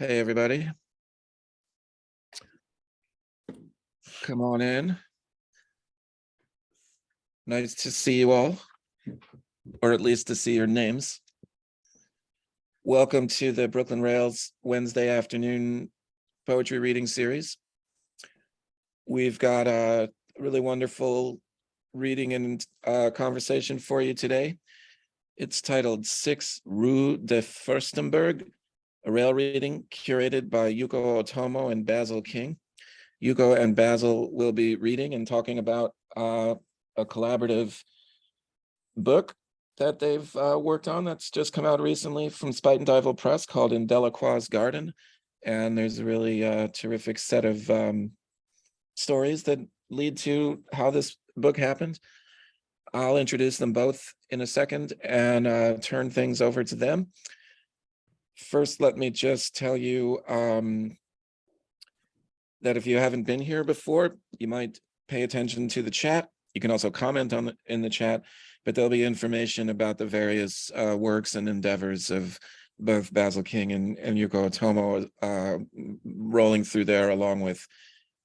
Hey, everybody. Come on in. Nice to see you all, or at least to see your names. Welcome to the Brooklyn Rails Wednesday afternoon poetry reading series. We've got a really wonderful reading and conversation for you today. It's titled 6 Rue de Fürstemberg, a rail reading curated by Yuko Otomo and Basil King. Yuko and Basil will be reading and talking about a collaborative book that they've worked on that's just come out recently from Spuyten Duyvil Press called In Delacroix's Garden. And there's a really terrific set of stories that lead to how this book happened. I'll introduce them both in a second and turn things over to them. First, let me just tell you that if you haven't been here before, you might pay attention to the chat. You can also comment in the chat, but there'll be information about the various works and endeavors of both Basil King and Yuko Otomo rolling through there, along with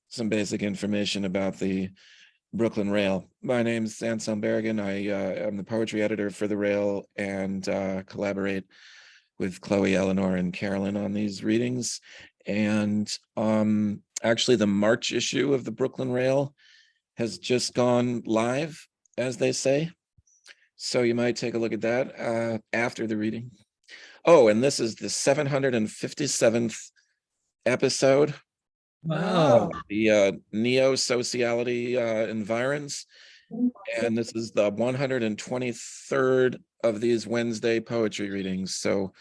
some basic information about the Brooklyn Rail. My name's Anselm Berrigan. I am the poetry editor for the Rail and collaborate with Chloe, Eleanor, and Carolyn on these readings. And actually the March issue of the Brooklyn Rail has just gone live, as they say. So you might take a look at that after the reading. Oh, and this is the 757th episode. Wow. The neo-sociality environs. And this is the 123rd of these Wednesday poetry readings. So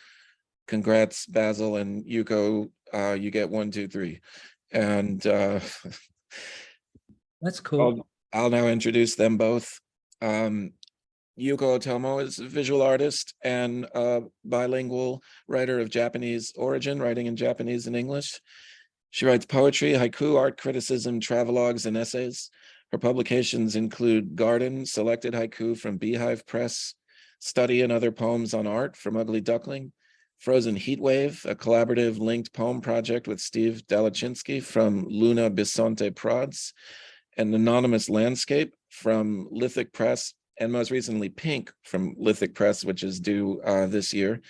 congrats, Basil and Yuko. You get 1, 2, 3. And That's cool. I'll now introduce them both. Yuko Otomo is a visual artist and a bilingual writer of Japanese origin, writing in Japanese and English. She writes poetry, haiku, art criticism, travelogues, and essays. Her publications include Garden, selected haiku from Beehive Press, Study and Other Poems on Art from Ugly Duckling, Frozen Heatwave, a collaborative linked poem project with Steve Dalachinsky from Luna Bisonte Prods, and Anonymous Landscape from Lithic Press, and most recently Pink from Lithic Press, which is due this year.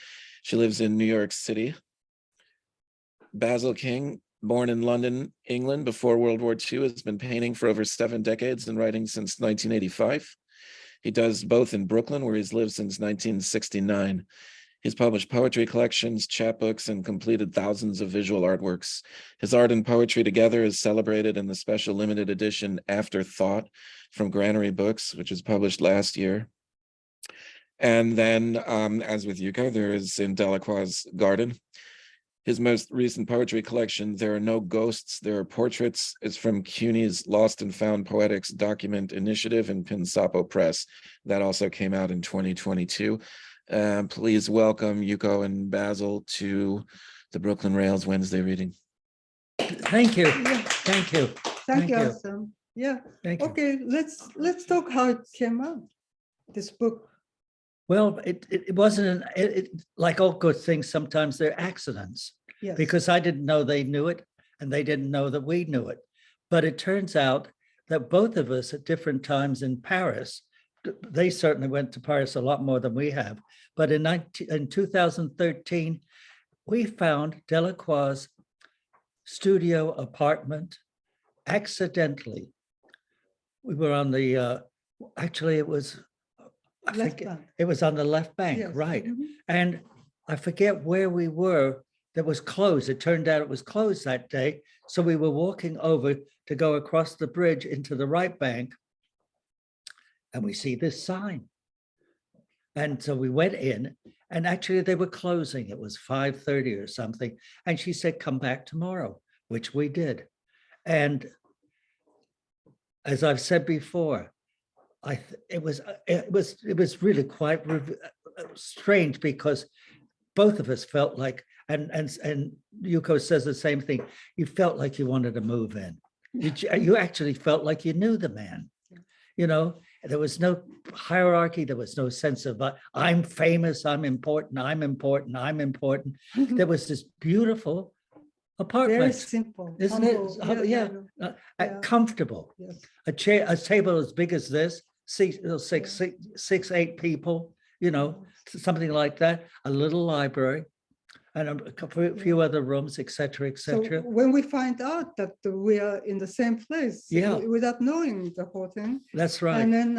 She lives in New York City. Basil King, born in London, England before World War II, has been painting for over 7 decades and writing since 1985. He does both in Brooklyn, where he's lived since 1969. He's published poetry collections, chapbooks, and completed thousands of visual artworks. His art and poetry together is celebrated in the special limited edition Afterthought from Granary Books, which was published last year. And then, as with Yuko, there is In Delacroix's Garden. His most recent poetry collection, There Are No Ghosts, There Are Portraits, is from CUNY's Lost and Found Poetics Document Initiative and Pinsapo Press. That also came out in 2022. Please welcome Yuko and Basil to the Brooklyn Rails Wednesday reading. Thank you. Yeah. Thank you. Thank you, Awesome. Yeah. Thank you. Okay, let's talk how it came out, this book. Well, it wasn't like all good things, sometimes they're accidents. Yes. Because I didn't know they knew it and they didn't know that we knew it. But it turns out that both of us at different times in Paris, they certainly went to Paris a lot more than we have. But in 2013, we found Delacroix's studio apartment accidentally. We were on the, actually it was, I Left think bank. it was on the left bank, Yes. right? Mhm. And I forget where we were that was closed. It turned out it was closed that day. So we were walking over to go across the bridge into the right bank. And we see this sign. And so we went in and actually they were closing. It was 5:30 or something. And she said, come back tomorrow, which we did. And as I've said before, it was really quite strange because both of us felt like, and Yuko says the same thing, you felt like you wanted to move in. You actually felt like you knew the man. You know, there was no hierarchy. There was no sense of I'm famous, I'm important, I'm important, I'm important. There was this beautiful Very apartment, simple. isn't it? humble. How- Yes, I yeah, know. uh, comfortable. Yes. A chair, a table as big as this, six, 8 people, you know, something like that, a little library, and a few other rooms, et cetera, et So cetera. when we find out that we are in the same place, Yeah. without knowing the whole thing, That's right. and then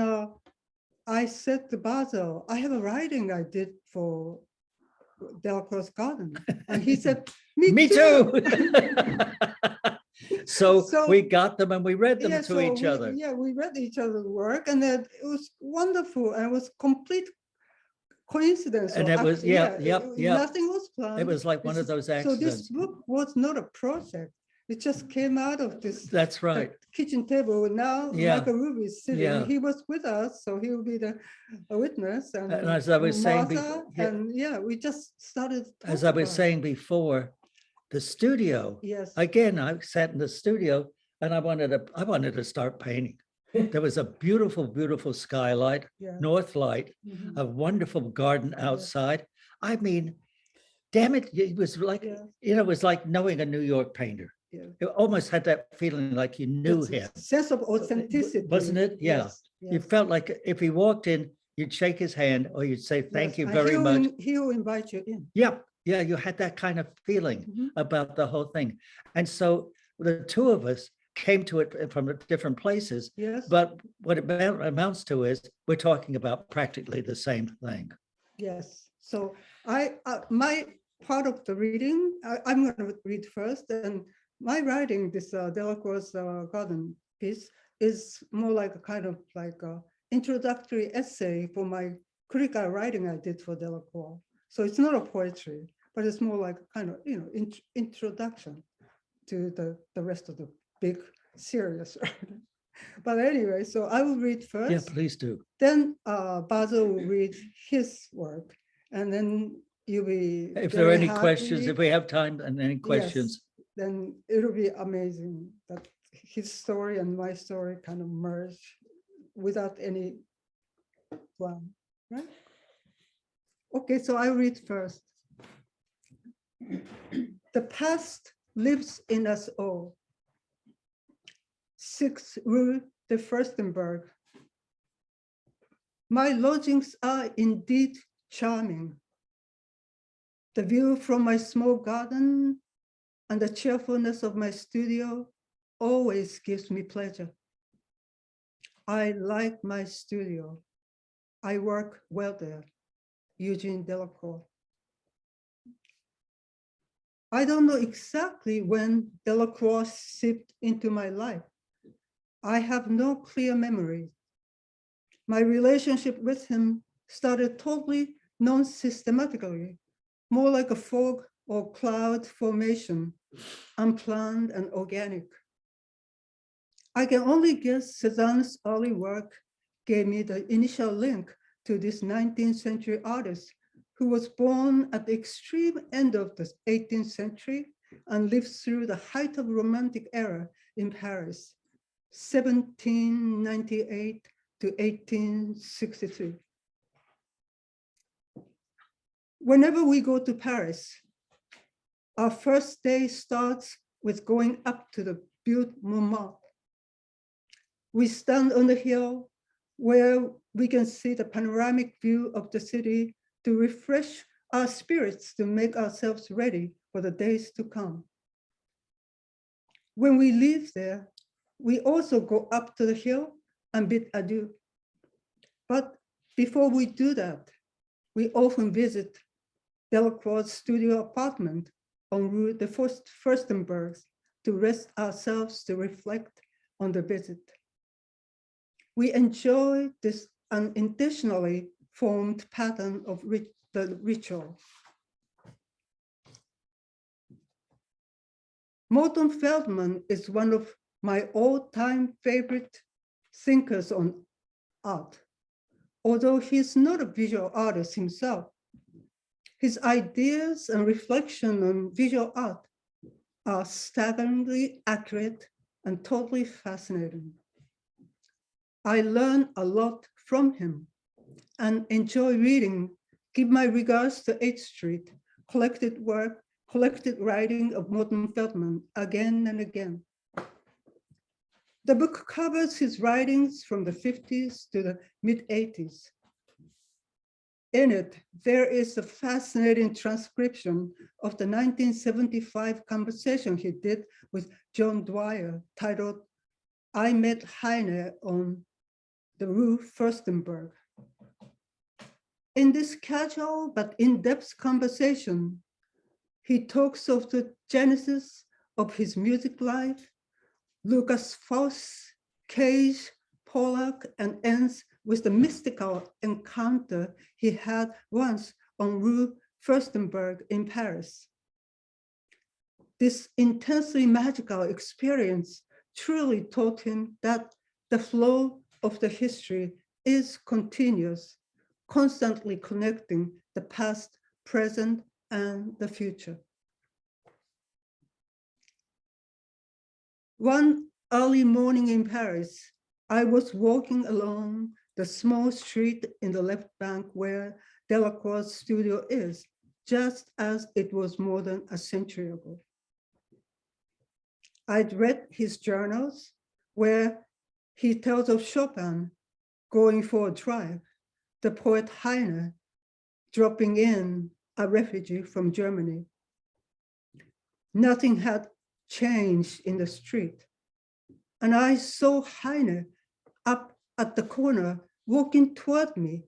I said to Basil, I have a writing I did for Delacroix Garden, and he said, Me too. So So- we got them and we read them Yeah, to so each we- other. Yeah, we read each other's work, and then it was wonderful, and it was complete coincidence. And or it was- yeah, yep, yep. Nothing was planned. It was like one of It's- those So this accidents. book was not a project. It just came out of this That's the right. kitchen table. Now Yeah. Michael Ruby is sitting. Yeah. He was with us, so he will be a witness. And as I was saying Martha, yeah. and yeah, we just started. As talking I was about it. saying before, the studio, Yes. again, I sat in the studio and I wanted to start painting. There was a beautiful, beautiful skylight, Yeah. north light, Mhm. a wonderful garden outside. I mean, damn it, it was like, Yeah. it was like knowing a New York painter. Yeah. It almost had that feeling like you knew That's a him, sense of authenticity. wasn't it? Yeah. Yes, You yes. felt like if he walked in, you'd shake his hand or you'd say, thank Yes, you and very much. He will invite you in. Yeah, yeah, you had that kind of feeling Mhm. about the whole thing. And so the two of us came to it from different places, Yes. but what it amounts to is we're talking about practically the same thing. Yes, so my part of the reading, I'm going to read first, and my writing, this Delacroix Garden piece, is more like a kind of like a introductory essay for my critical writing I did for Delacroix. So it's not a poetry, but it's more like a kind of, introduction to the rest of the big serious writing. But anyway, so I will read first. Yeah, please do. Then Basil will read his work, and then you'll be. If there are very any questions, happy. if we have time and any questions. Yes, then it'll be amazing that his story and my story kind of merge without any plan, right? Okay, so I read first. The past lives in us all. 6 Rue de Fürstemberg. My lodgings are indeed charming. The view from my small garden and the cheerfulness of my studio always gives me pleasure. I like my studio. I work well there. Eugene Delacroix. I don't know exactly when Delacroix seeped into my life. I have no clear memory. My relationship with him started totally non-systematically, more like a fog or cloud formation, unplanned and organic. I can only guess Cézanne's early work gave me the initial link to this 19th century artist who was born at the extreme end of the 18th century and lived through the height of Romantic era in Paris, 1798 to 1863. Whenever we go to Paris, our first day starts with going up to the Butte Montmartre. We stand on the hill where we can see the panoramic view of the city to refresh our spirits to make ourselves ready for the days to come. When we leave there, we also go up to the hill and bid adieu. But before we do that, we often visit Delacroix's studio apartment on Rue de Fürstemberg to rest ourselves to reflect on the visit. We enjoy this unintentionally formed pattern of the ritual. Morton Feldman is one of my all-time favorite thinkers on art. Although he's not a visual artist himself, his ideas and reflection on visual art are staggeringly accurate and totally fascinating. I learn a lot from him and enjoy reading Give My Regards to 8th Street, collected work collected writing of Morton Feldman again and again. The book covers his writings from the 50s to the mid-80s. In it, there is a fascinating transcription of the 1975 conversation he did with John Dwyer titled, I Met Heine on the Rue Fürstemberg. In this casual but in-depth conversation, he talks of the genesis of his music life, Lucas Faust, Cage, Pollack, and ends with the mystical encounter he had once on Rue Fürstemberg in Paris. This intensely magical experience truly taught him that the flow of the history is continuous, constantly connecting the past, present, and the future. One early morning in Paris, I was walking along the small street in the left bank where Delacroix' studio is, just as it was more than a century ago. I'd read his journals where he tells of Chopin going for a drive, the poet Heine dropping in, a refugee from Germany. Nothing had changed in the street. And I saw Heine up at the corner walking toward me.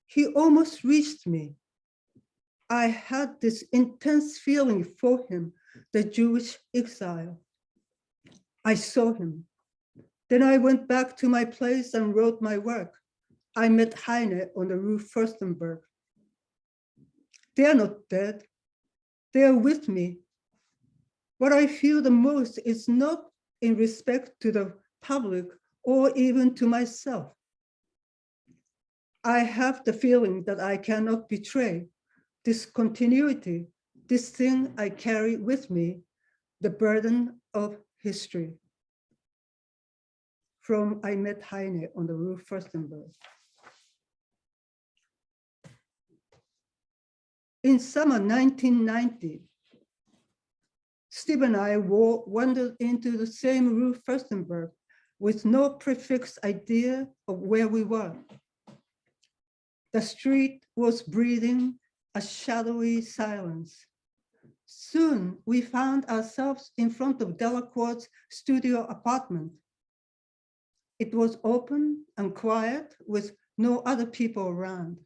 He almost reached me. I had this intense feeling for him, the Jewish exile. I saw him. Then I went back to my place and wrote my work. I met Heine on the Rue Fürstemberg. They are not dead. They are with me. What I feel the most is not in respect to the public or even to myself. I have the feeling that I cannot betray this continuity, this thing I carry with me, the burden of history. From I Met Heine on the Rue Fürstemberg. In summer 1990, Steve and I wandered into the same Rue Fürstemberg with no prefixed idea of where we were. The street was breathing a shadowy silence. Soon we found ourselves in front of Delacroix's studio apartment. It was open and quiet with no other people around.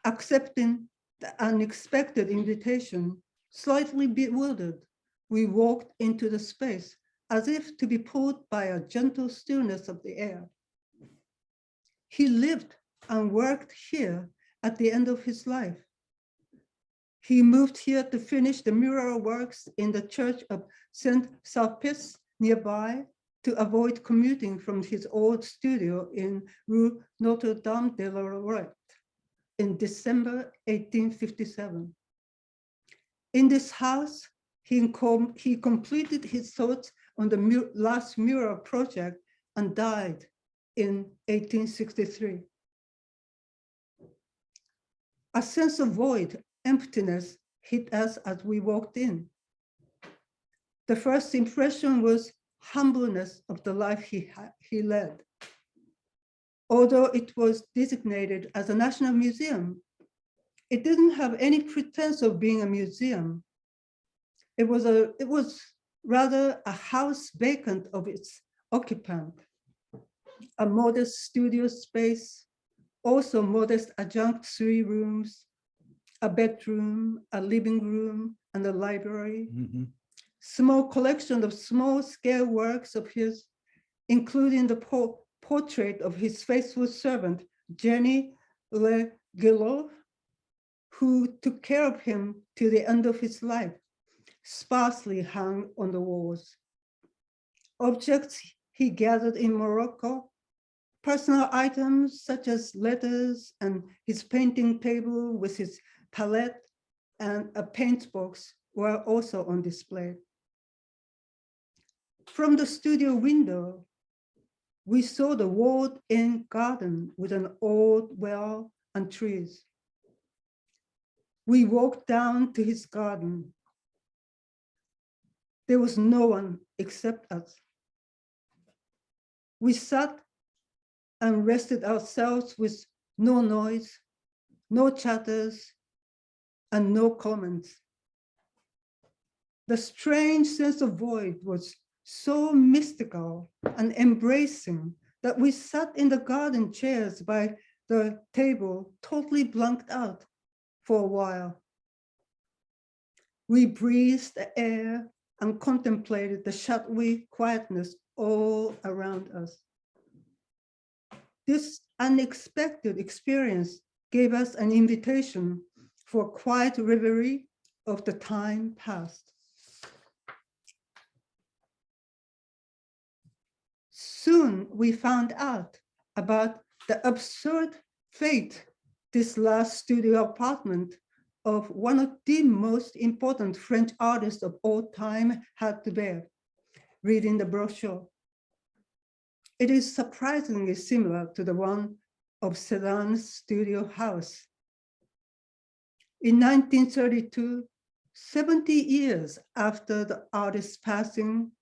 Accepting the unexpected invitation, slightly bewildered, we walked into the space as if to be pulled by a gentle stillness of the air. He lived and worked here at the end of his life. He moved here to finish the mural works in the church of Saint Sulpice nearby to avoid commuting from his old studio in Rue Notre-Dame de la Lorette in December 1857. In this house, he completed his thoughts on the last mural project and died in 1863. A sense of void, emptiness hit us as we walked in. The first impression was humbleness of the life he led. Although it was designated as a national museum, it didn't have any pretense of being a museum. It was rather a house vacant of its occupant, a modest studio space, also modest adjunct 3 rooms, a bedroom, a living room, and a library. Mm-hmm. Small collection of small-scale works of his, including the portrait of his faithful servant, Jenny Le Guillot, who took care of him till the end of his life, sparsely hung on the walls. Objects he gathered in Morocco, personal items such as letters and his painting table with his palette and a paint box were also on display. From the studio window, we saw the walled-in garden with an old well and trees. We walked down to his garden. There was no one except us. We sat and rested ourselves with no noise, no chatters, and no comments. The strange sense of void was so mystical and embracing that we sat in the garden chairs by the table, totally blanked out for a while. We breathed the air and contemplated the shadowy quietness all around us. This unexpected experience gave us an invitation for a quiet reverie of the time past. Soon we found out about the absurd fate this last studio apartment of one of the most important French artists of all time had to bear, reading the brochure. It is surprisingly similar to the one of Cézanne's studio house. In 1932, 70 years after the artist's passing,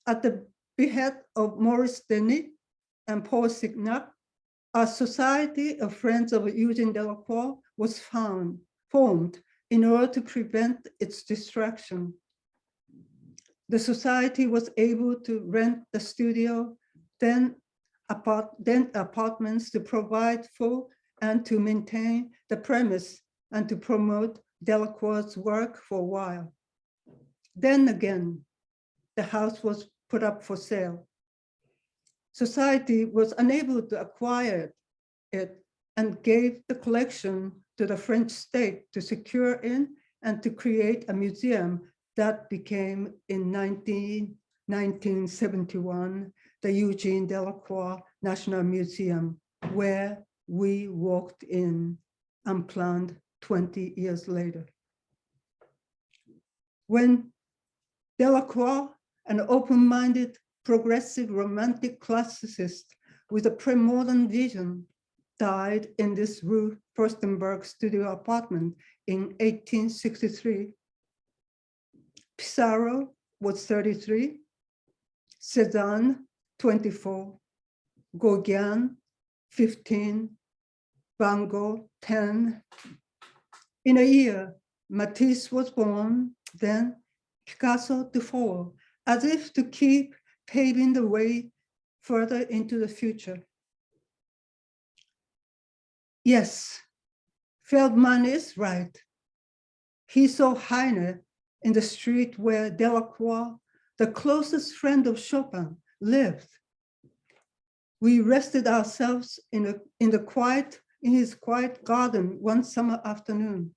at the behest of Maurice Denis and Paul Signac, a society of friends of Eugene Delacroix was formed in order to prevent its destruction. The society was able to rent the studio, then apartments to provide for and to maintain the premise and to promote Delacroix's work for a while. Then again, the house was put up for sale. Society was unable to acquire it and gave the collection to the French state to secure it and to create a museum that became, in 1971, the Eugene Delacroix National Museum, where we walked in unplanned 20 years later. When Delacroix, an open-minded, progressive, romantic classicist with a pre-modern vision, died in this Rue Fürstemberg studio apartment in 1863. Pissarro was 33, Cézanne, 24, Gauguin, 15, Van Gogh, 10. In a year, Matisse was born, then Picasso to follow, as if to keep paving the way further into the future. Yes, Feldman is right. He saw Heine in the street where Delacroix, the closest friend of Chopin, lived. We rested ourselves in his quiet garden one summer afternoon.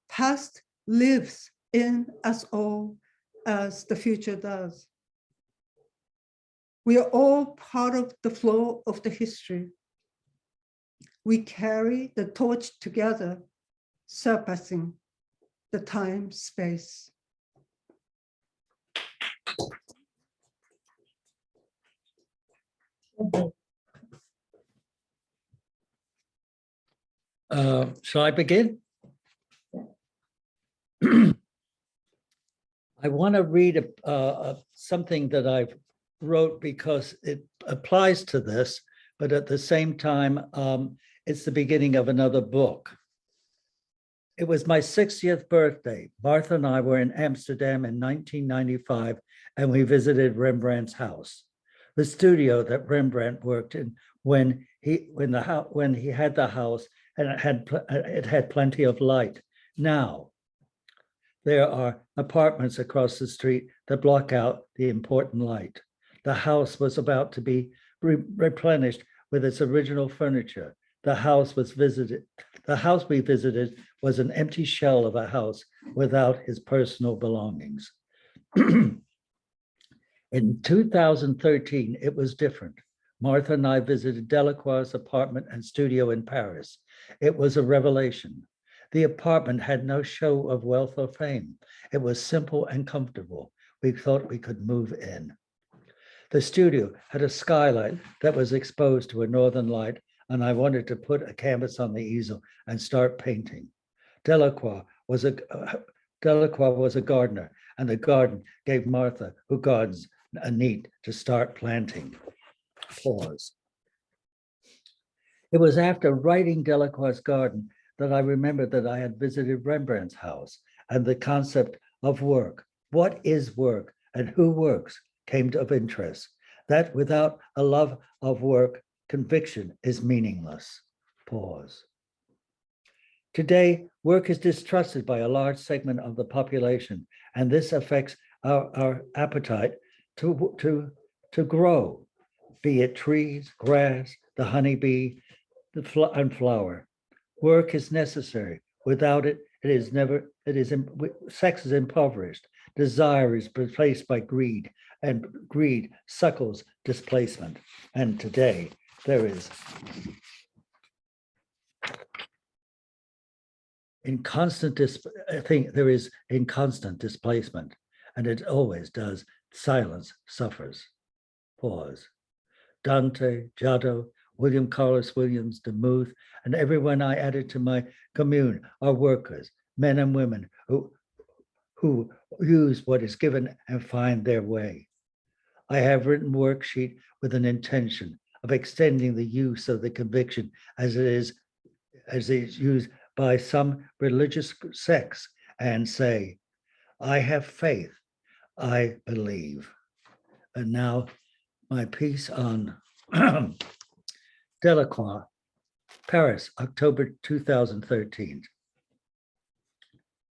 Past lives in us all as the future does. We are all part of the flow of the history. We carry the torch together, surpassing the time-space. Shall I begin? I want to read something that I wrote because it applies to this, but at the same time, it's the beginning of another book. It was my 60th birthday. Martha and I were in Amsterdam in 1995, and we visited Rembrandt's house, the studio that Rembrandt worked in when he had the house, and it had plenty of light. Now, there are apartments across the street that block out the important light. The house was about to be replenished with its original furniture. The house we visited was an empty shell of a house without his personal belongings. In 2013, it was different. Martha and I visited Delacroix's apartment and studio in Paris. It was a revelation. The apartment had no show of wealth or fame. It was simple and comfortable. We thought we could move in. The studio had a skylight that was exposed to a northern light, and I wanted to put a canvas on the easel and start painting. Delacroix was a gardener, and the garden gave Martha, who gardens, a need to start planting. Pause. It was after writing Delacroix's garden that I remembered that I had visited Rembrandt's house, and the concept of work, what is work and who works, came of interest. That without a love of work, conviction is meaningless. Pause. Today, work is distrusted by a large segment of the population, and this affects our appetite to grow, be it trees, grass, the honeybee, and flower. Work is necessary. Without it, sex is impoverished. Desire is replaced by greed, and greed suckles displacement. And today, there is inconstant displacement, and it always does. Silence suffers. Pause. Dante, Giotto, William Carlos Williams, Demuth, and everyone I added to my commune are workers, men and women who use what is given and find their way. I have written worksheet with an intention of extending the use of the conviction as it is used by some religious sects, and say, I have faith, I believe. And now my piece on Delacroix, Paris, October 2013.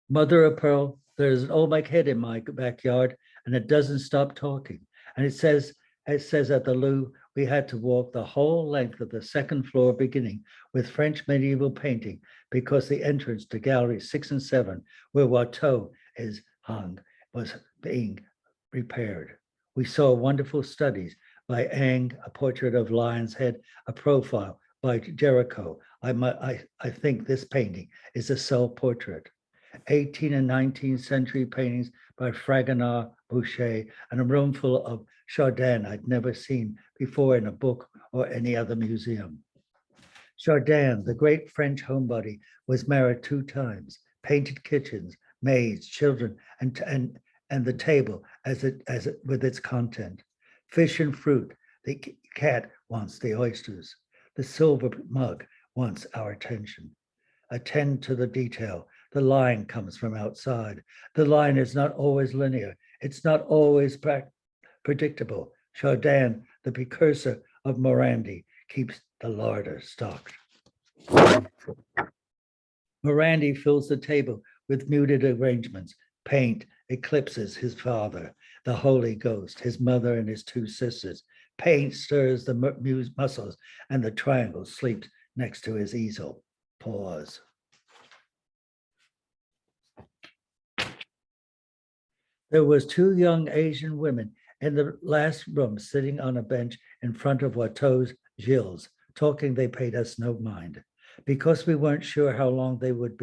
Mother of pearl, there's an old head in my backyard, and it doesn't stop talking. And it says at the Louvre, we had to walk the whole length of the second floor, beginning with French medieval painting, because the entrance to galleries 6 and 7, where Watteau is hung, was being repaired. We saw wonderful studies by Ang, a portrait of Lion's Head, a profile by Jericho. I think this painting is a self-portrait. 18th and 19th century paintings by Fragonard, Boucher, and a room full of Chardin I'd never seen before in a book or any other museum. Chardin, the great French homebody, was married 2 times, painted kitchens, maids, children, and the table as it with its content. Fish and fruit, the cat wants the oysters. The silver mug wants our attention. Attend to the detail. The line comes from outside. The line is not always linear. It's not always predictable. Chardin, the precursor of Morandi, keeps the larder stocked. Morandi fills the table with muted arrangements. Paint eclipses his father, the Holy Ghost, his mother, and his 2 sisters. Paint stirs the muscles, and the triangle sleeps next to his easel. Pause. There was 2 young Asian women in the last room sitting on a bench in front of Watteau's Gilles, talking. They paid us no mind. Because we weren't sure how long they would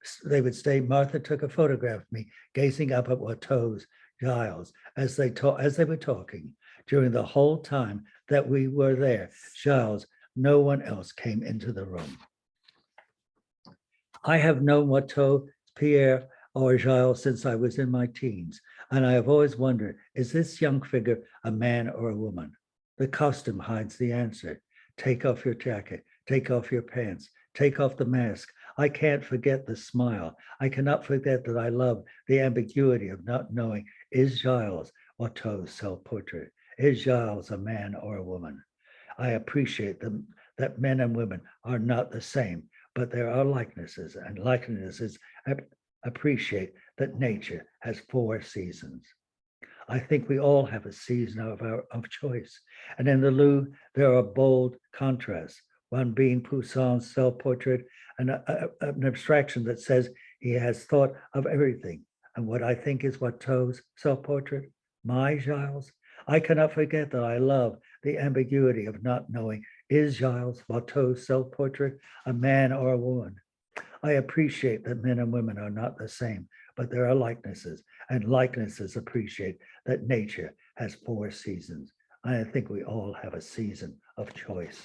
stay, Martha took a photograph of me gazing up at Watteau's Giles as they were talking. During the whole time that we were there, Giles, no one else came into the room. I have known Watteau, Pierre, or Giles since I was in my teens, and I have always wondered, is this young figure a man or a woman? The costume hides the answer. Take off your jacket, take off your pants, take off the mask. I can't forget the smile. I cannot forget that I love the ambiguity of not knowing, is Giles Watteau's self-portrait? Is Giles a man or a woman? I appreciate that men and women are not the same, but there are likenesses, and likenesses appreciate that nature has 4 seasons. I think we all have a season of choice. And in the Louvre, there are bold contrasts, one being Poussin's self-portrait, and an abstraction that says he has thought of everything. And what I think is Watteau's self-portrait, my Giles. I cannot forget that I love the ambiguity of not knowing, is Giles Watteau's self-portrait a man or a woman? I appreciate that men and women are not the same, but there are likenesses, and likenesses appreciate that nature has 4 seasons. I think we all have a season of choice.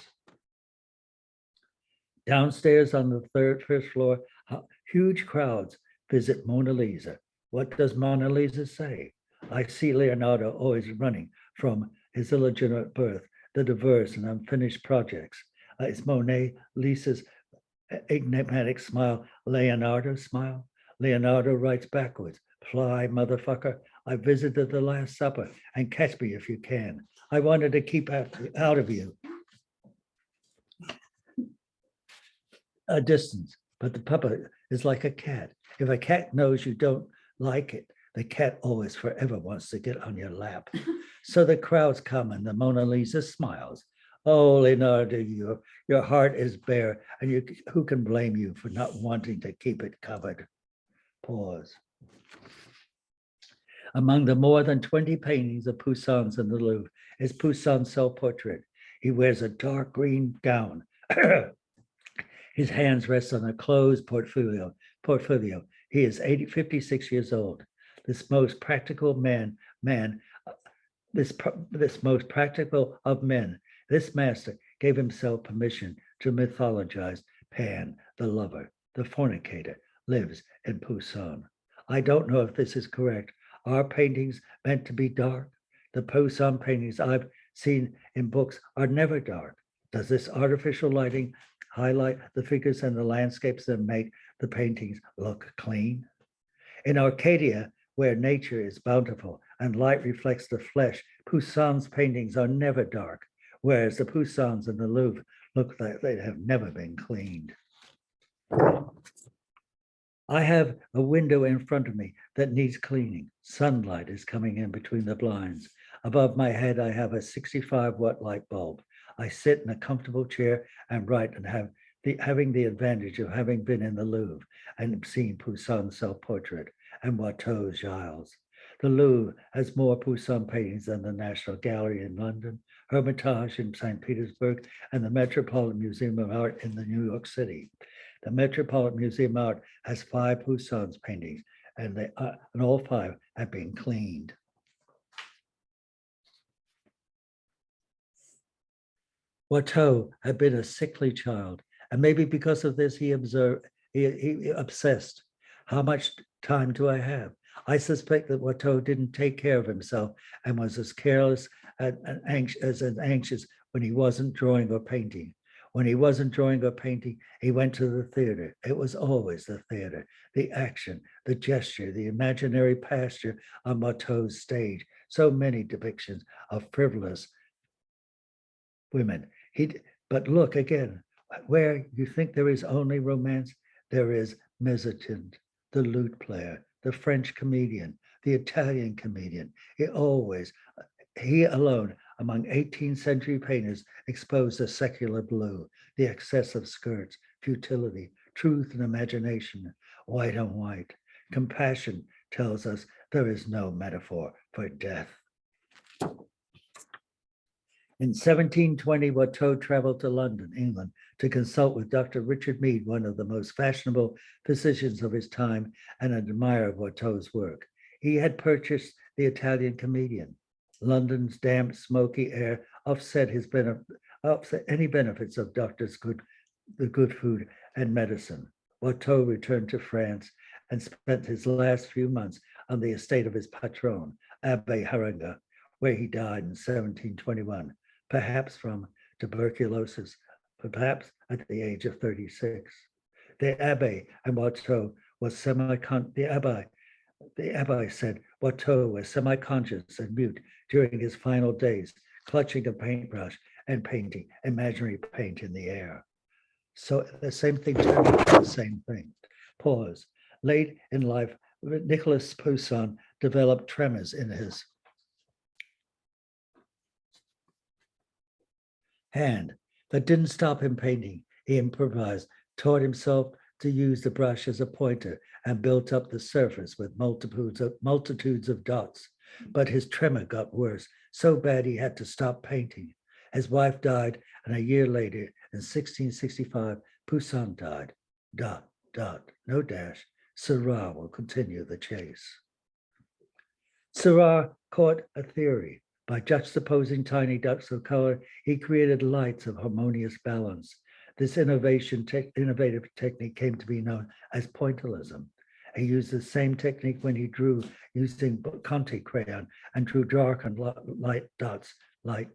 Downstairs on the 1st floor, Huge crowds visit Mona Lisa. What does Mona Lisa say? I see Leonardo always running from his illegitimate birth, the diverse and unfinished projects. Is Monet Lisa's enigmatic smile Leonardo's smile? Leonardo writes backwards, fly, motherfucker. I visited the Last Supper and catch me if you can. I wanted to keep out of you a distance, but the puppet is like a cat. If a cat knows you don't like it, the cat always forever wants to get on your lap. So the crowds come and the Mona Lisa smiles. Oh, Leonardo, your heart is bare, and who can blame you for not wanting to keep it covered? Pause. Among the more than 20 paintings of Poussin's in the Louvre is Poussin's self-portrait. He wears a dark green gown. His hands rest on a closed portfolio. He is 56 years old. This most practical this most practical of men, this master gave himself permission to mythologize Pan, the lover, the fornicator, lives in Poussin. I don't know if this is correct. Are paintings meant to be dark? The Poussin paintings I've seen in books are never dark. Does this artificial lighting highlight the figures and the landscapes that make the paintings look clean? In Arcadia, where nature is bountiful and light reflects the flesh, Poussin's paintings are never dark, whereas the Poussins in the Louvre look like they have never been cleaned. I have a window in front of me that needs cleaning. Sunlight is coming in between the blinds. Above my head, I have a 65-watt light bulb. I sit in a comfortable chair and write and having the advantage of having been in the Louvre and seen Poussin's self-portrait and Watteau's Giles. The Louvre has more Poussin paintings than the National Gallery in London, Hermitage in St. Petersburg, and the Metropolitan Museum of Art in New York City. The Metropolitan Museum of Art has 5 Poussin's paintings, and all 5 have been cleaned. Watteau had been a sickly child, and maybe because of this, he obsessed. How much time do I have? I suspect that Watteau didn't take care of himself and was as careless and anxious when he wasn't drawing or painting. When he wasn't drawing or painting, he went to the theater. It was always the theater, the action, the gesture, the imaginary pasture on Watteau's stage. So many depictions of frivolous women. But look again, where you think there is only romance, there is Mezzotint, the lute player, the French comedian, the Italian comedian. He alone among 18th century painters exposed the secular blue, the excessive skirts, futility, truth and imagination, white on white. Compassion tells us there is no metaphor for death. In 1720, Watteau traveled to London, England, to consult with Dr. Richard Mead, one of the most fashionable physicians of his time and an admirer of Watteau's work. He had purchased the Italian comedian. London's damp, smoky air offset any benefits of doctors' the good food and medicine. Watteau returned to France and spent his last few months on the estate of his patron, Abbe Haringa, where he died in 1721. Perhaps from tuberculosis, perhaps at the age of 36. The Abbe and Watteau was the Abbe said Watteau was semi-conscious and mute during his final days, clutching a paintbrush and painting imaginary paint in the air. So the same thing turned into the same thing. Pause. Late in life, Nicolas Poussin developed tremors in his hand. That didn't stop him painting. He improvised, taught himself to use the brush as a pointer, and built up the surface with multitudes of dots. But his tremor got worse, so bad he had to stop painting. His wife died, and a year later, in 1665, Poussin died. ... No dash. Seurat will continue the chase. Seurat caught a theory. By juxtaposing tiny ducts of color, he created lights of harmonious balance. This innovative technique came to be known as pointillism. He used the same technique when he drew using Conte crayon and drew dark and light dots, night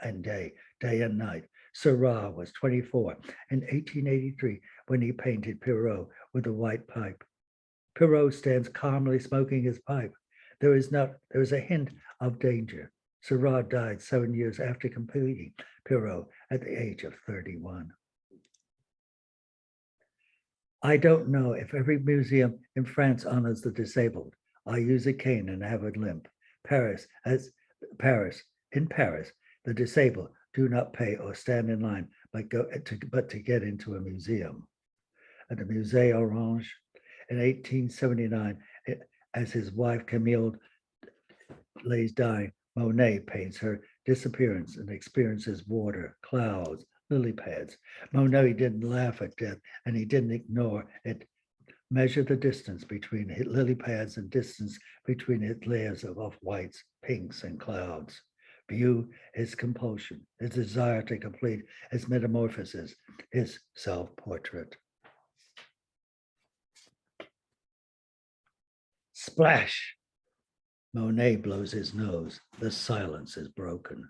and day and night. Seurat was 24 in 1883 when he painted Perrault with a white pipe. Perrault stands calmly smoking his pipe. There is a hint of danger. Seurat died 7 years after completing Perrault at the age of 31. I don't know if every museum in France honors the disabled. I use a cane and have a limp. In Paris, the disabled do not pay or stand in line, but to get into a museum. At the Musée Orange in 1879, as his wife Camille lays dying, Monet paints her disappearance and experiences water, clouds, lily pads. Monet didn't laugh at death and he didn't ignore it. Measure the distance between lily pads and distance between its layers of off-whites, pinks, and clouds. View his compulsion, his desire to complete his metamorphosis, his self-portrait. Splash! Monet blows his nose. The silence is broken.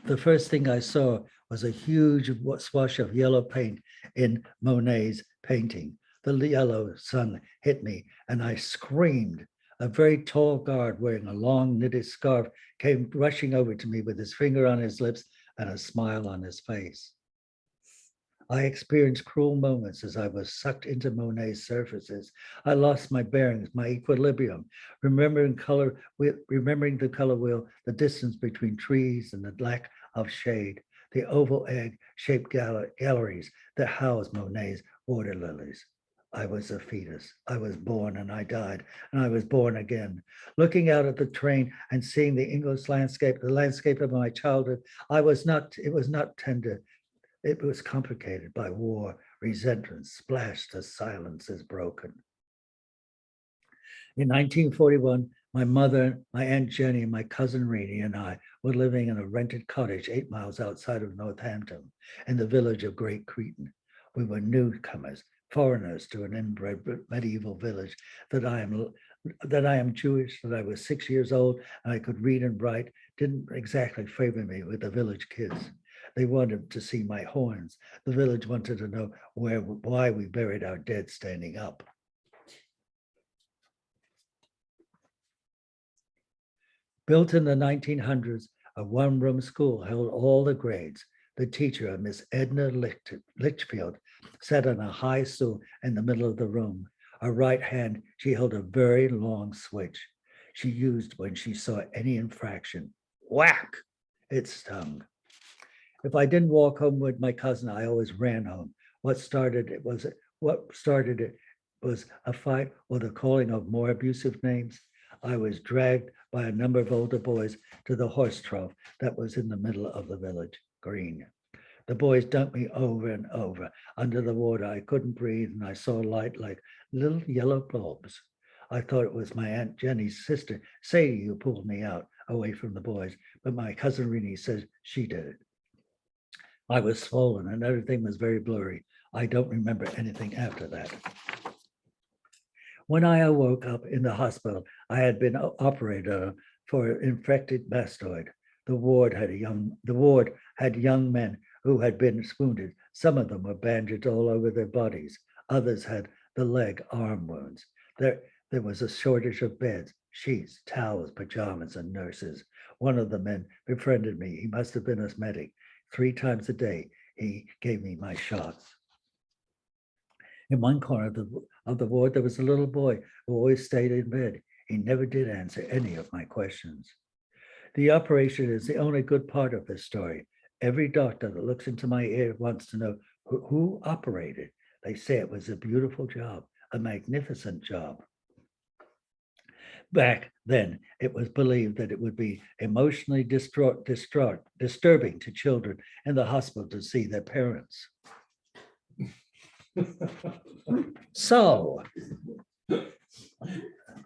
The first thing I saw was a huge swash of yellow paint in Monet's painting. The yellow sun hit me and I screamed. A very tall guard wearing a long knitted scarf came rushing over to me with his finger on his lips and a smile on his face. I experienced cruel moments as I was sucked into Monet's surfaces. I lost my bearings, my equilibrium, remembering the color wheel, the distance between trees and the lack of shade, the oval egg-shaped galleries that house Monet's water lilies. I was a fetus. I was born and I died, and I was born again. Looking out at the train and seeing the English landscape, the landscape of my childhood, it was not tender. It was complicated by war, resentment. Splash, the silence is broken. In 1941, my mother, my Aunt Jenny, my cousin Renee, and I were living in a rented cottage 8 miles outside of Northampton in the village of Great Cretan. We were newcomers, foreigners to an inbred medieval village. That I am Jewish, that I was 6 years old and I could read and write didn't exactly favor me with the village kids. They wanted to see my horns. The village wanted to know why we buried our dead standing up. Built in the 1900s, a one-room school held all the grades. The teacher, a Miss Edna Litchfield, sat on a high stool in the middle of the room. Her right hand, she held a very long switch she used when she saw any infraction. Whack! It stung. If I didn't walk home with my cousin, I always ran home. What started it was a fight or the calling of more abusive names. I was dragged by a number of older boys to the horse trough that was in the middle of the village green. The boys dumped me over and over. Under the water, I couldn't breathe, and I saw light like little yellow bulbs. I thought it was my Aunt Jenny's sister, Sadie, who pulled me out away from the boys, but my cousin Renee says she did it. I was swollen and everything was very blurry. I don't remember anything after that. When I awoke up in the hospital, I had been operated for infected mastoid. The ward had young men who had been wounded. Some of them were bandaged all over their bodies. Others had the leg, arm wounds. There was a shortage of beds, sheets, towels, pajamas, and nurses. One of the men befriended me. He must have been a medic. 3 times a day, he gave me my shots. In one corner of the ward, there was a little boy who always stayed in bed. He never did answer any of my questions. The operation is the only good part of this story. Every doctor that looks into my ear wants to know who operated. They say it was a beautiful job, a magnificent job. Back then, it was believed that it would be emotionally disturbing to children in the hospital to see their parents. So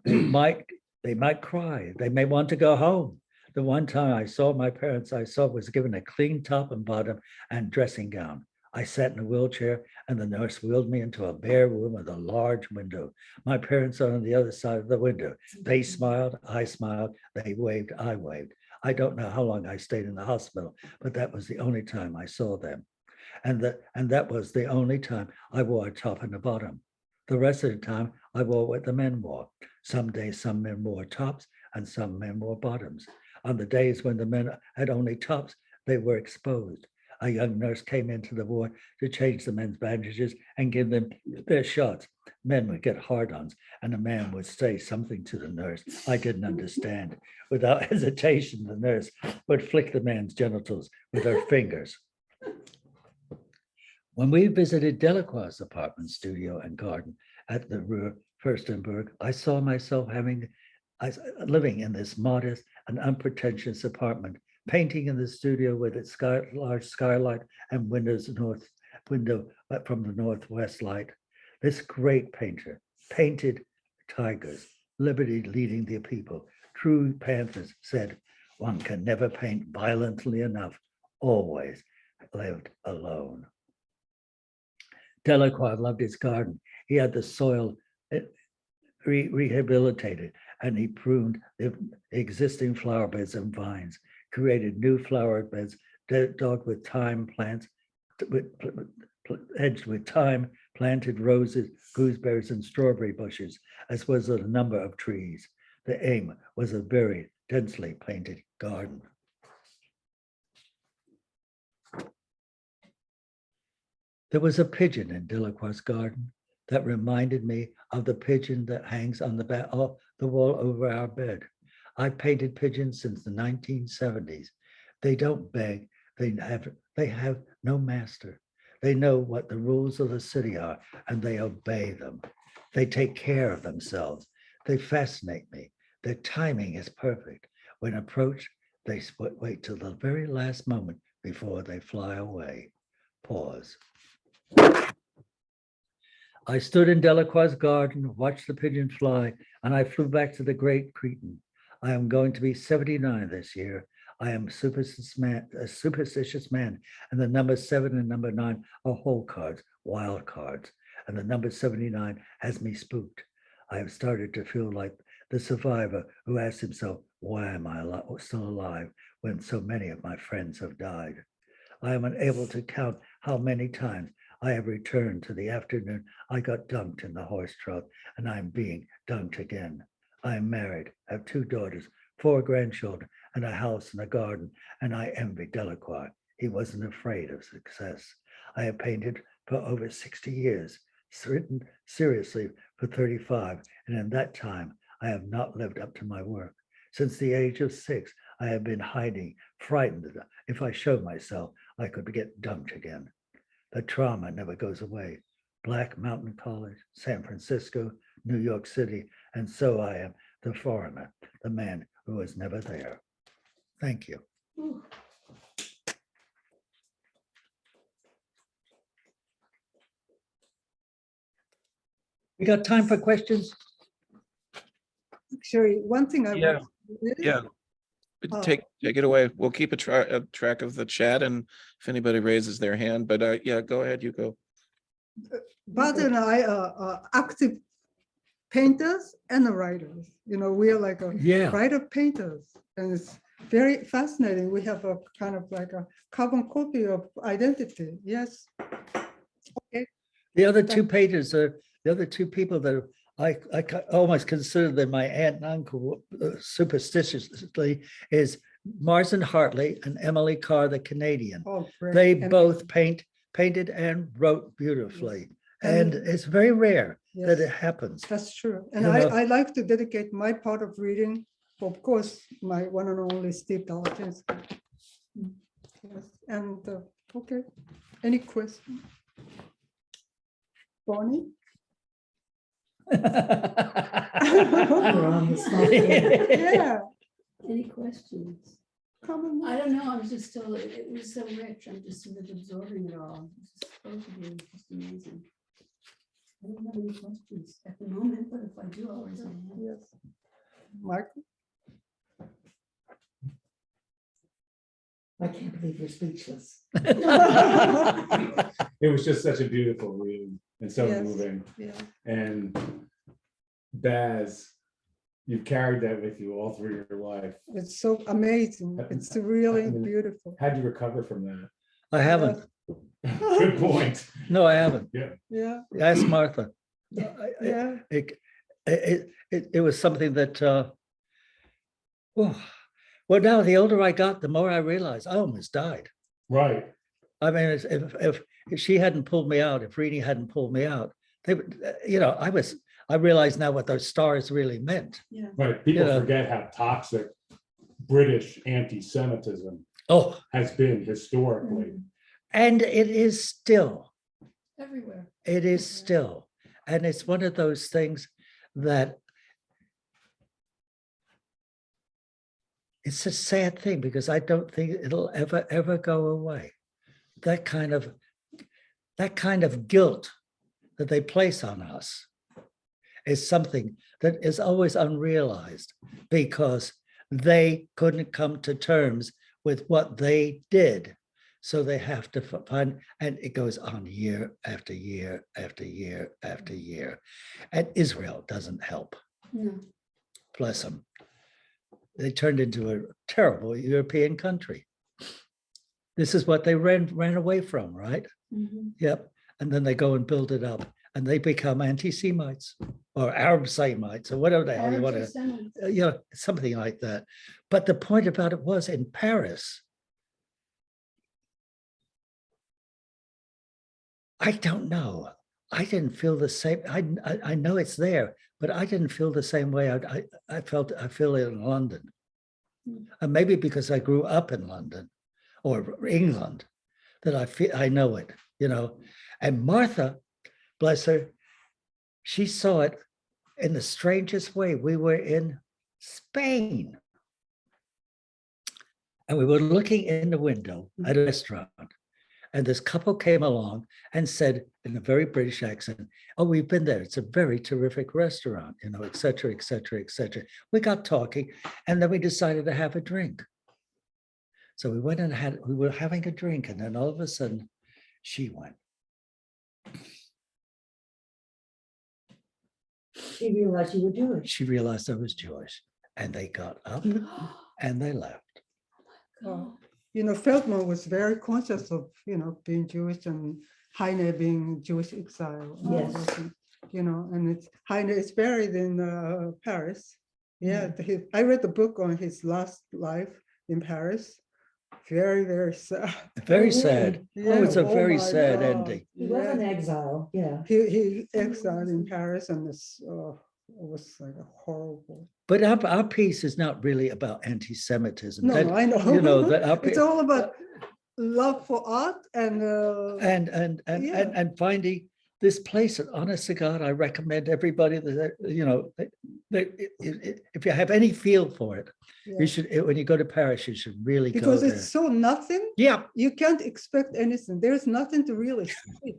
they might cry. They may want to go home. The one time I saw my parents, I saw was given a clean top and bottom and dressing gown. I sat in a wheelchair and the nurse wheeled me into a bare room with a large window. My parents are on the other side of the window. They smiled, I smiled, they waved, I waved. I don't know how long I stayed in the hospital, but that was the only time I saw them. And that was the only time I wore a top and a bottom. The rest of the time, I wore what the men wore. Some days, some men wore tops and some men wore bottoms. On the days when the men had only tops, they were exposed. A young nurse came into the ward to change the men's bandages and give them their shots. Men would get hard-ons, and a man would say something to the nurse I didn't understand. Without hesitation, the nurse would flick the man's genitals with her fingers. When we visited Delacroix' apartment, studio, and garden at the Rue Fürstemberg, I saw myself living in this modest and unpretentious apartment, painting in the studio with its large skylight and window from the northwest light. This great painter painted tigers, liberty leading the people. True panthers said, one can never paint violently enough, always lived alone. Delacroix loved his garden. He had the soil rehabilitated, and he pruned the existing flower beds and vines, created new flower beds dotted with thyme plants, edged with thyme, planted roses, gooseberries, and strawberry bushes, as well as a number of trees. The aim was a very densely painted garden. There was a pigeon in Delacroix' garden that reminded me of the pigeon that hangs on the wall over our bed. I painted pigeons since the 1970s. They don't beg, they have no master. They know what the rules of the city are and they obey them. They take care of themselves. They fascinate me. Their timing is perfect. When approached, they wait till the very last moment before they fly away. Pause. I stood in Delacroix' garden, watched the pigeon fly, and I flew back to the Great Cretan. I am going to be 79 this year. I am a superstitious man, and the number 7 and number 9 are whole cards, wild cards, and the number 79 has me spooked. I have started to feel like the survivor who asks himself, why am I still alive when so many of my friends have died? I am unable to count how many times I have returned to the afternoon I got dunked in the horse trough, and I am being dunked again. I am married, have 2 daughters, 4 grandchildren, and a house and a garden, and I envy Delacroix. He wasn't afraid of success. I have painted for over 60 years, written seriously for 35, and in that time, I have not lived up to my work. Since the age of 6, I have been hiding, frightened that if I showed myself, I could get dunked again. The trauma never goes away. Black Mountain College, San Francisco, New York City, and so I am the foreigner, the man who was never there. Thank you. Ooh. We got time for questions? Actually, one thing I Yeah, want to do, Yeah. Oh. Take it away. We'll keep a track of the chat and if anybody raises their hand, but yeah, go ahead, Yuko. Basil and I are active painters and writers. You know, we are like a Yeah. writer painters, and it's very fascinating. We have a kind of like a carbon copy of identity. Yes. Okay. The other 2 painters are the other 2 people that I almost consider them my aunt and uncle superstitiously is Marsden Hartley and Emily Carr, the Canadian. Oh, great. They And- both painted and wrote beautifully. And it's very rare that Yes. it happens. That's true. And You know. I like to dedicate my part of reading, of course, my one and only Steve Dalachinsky. Yes. And okay, any question? Bonnie? We're on the spot. Yeah. Any questions? Come on. I don't know, I was just still, it was so rich, I'm just sort of absorbing it all. Just both of you, just amazing. I don't have any questions at the moment, but if I do, I'll raise my hand. Yes. Michael? I can't believe you're speechless. It was just such a beautiful read and so Yes. moving. Yeah. And Baz, you've carried that with you all through your life. It's so amazing. It's really I mean, beautiful. How'd you recover from that? I haven't. Good point. No, I haven't. Yeah, Ask Martha. yeah. It was something that, well, now the older I got, the more I realized I almost died. Right. I mean, if she hadn't pulled me out, if Rini hadn't pulled me out, they would, I realize now what those stars really meant. Right. People You know. forget how toxic British anti-Semitism Oh, has been historically. and it is still, Everywhere. it is still. And it's one of those things that it's a sad thing because I don't think it'll ever go away. That kind of guilt that they place on us is something that is always unrealized because they couldn't come to terms with what they did. So they have to find, and it goes on year after year after year after year. And Israel doesn't help. No. Bless them. They turned into a terrible European country. This is what they ran away from, right? Mhm. Yep. And then they go and build it up and they become anti-Semites or Arab Semites or whatever the hell you want to, Anti-Semites. something like that. But the point about it was in Paris, I don't know. I didn't feel the same. I know it's there, but I didn't feel the same way I feel it in London. And maybe because I grew up in London or England, that I know it, And Martha, bless her, she saw it in the strangest way. We were in Spain. And we were looking in the window at a restaurant. And this couple came along and said in a very British accent, "Oh, we've been there. It's a very terrific restaurant, et cetera, et cetera, et cetera." We got talking and then we decided to have a drink. So we went and we were having a drink and then all of a sudden she went. She realized you were Jewish. She realized I was Jewish and they got up and they left. Wow. Feldman was very conscious of, being Jewish and Heine being Jewish exile. and all Yes. those things, and Heine is buried in Paris. Yeah, I read the book on his last life in Paris. Very, very sad. Very sad. Oh, it's a very my sad God. ending. He was in Yeah. exile, yeah. He exiled in Paris and it was like a horrible. But our piece is not really about anti-Semitism. No, That- I know. that our It's pi- all about love for art and yeah. and finding this place. And honest to God, I recommend everybody that if you have any feel for it, yeah. you should. When you go to Paris, you should really Because go there. it's so nothing. Yeah, You can't expect anything. There's nothing to really see.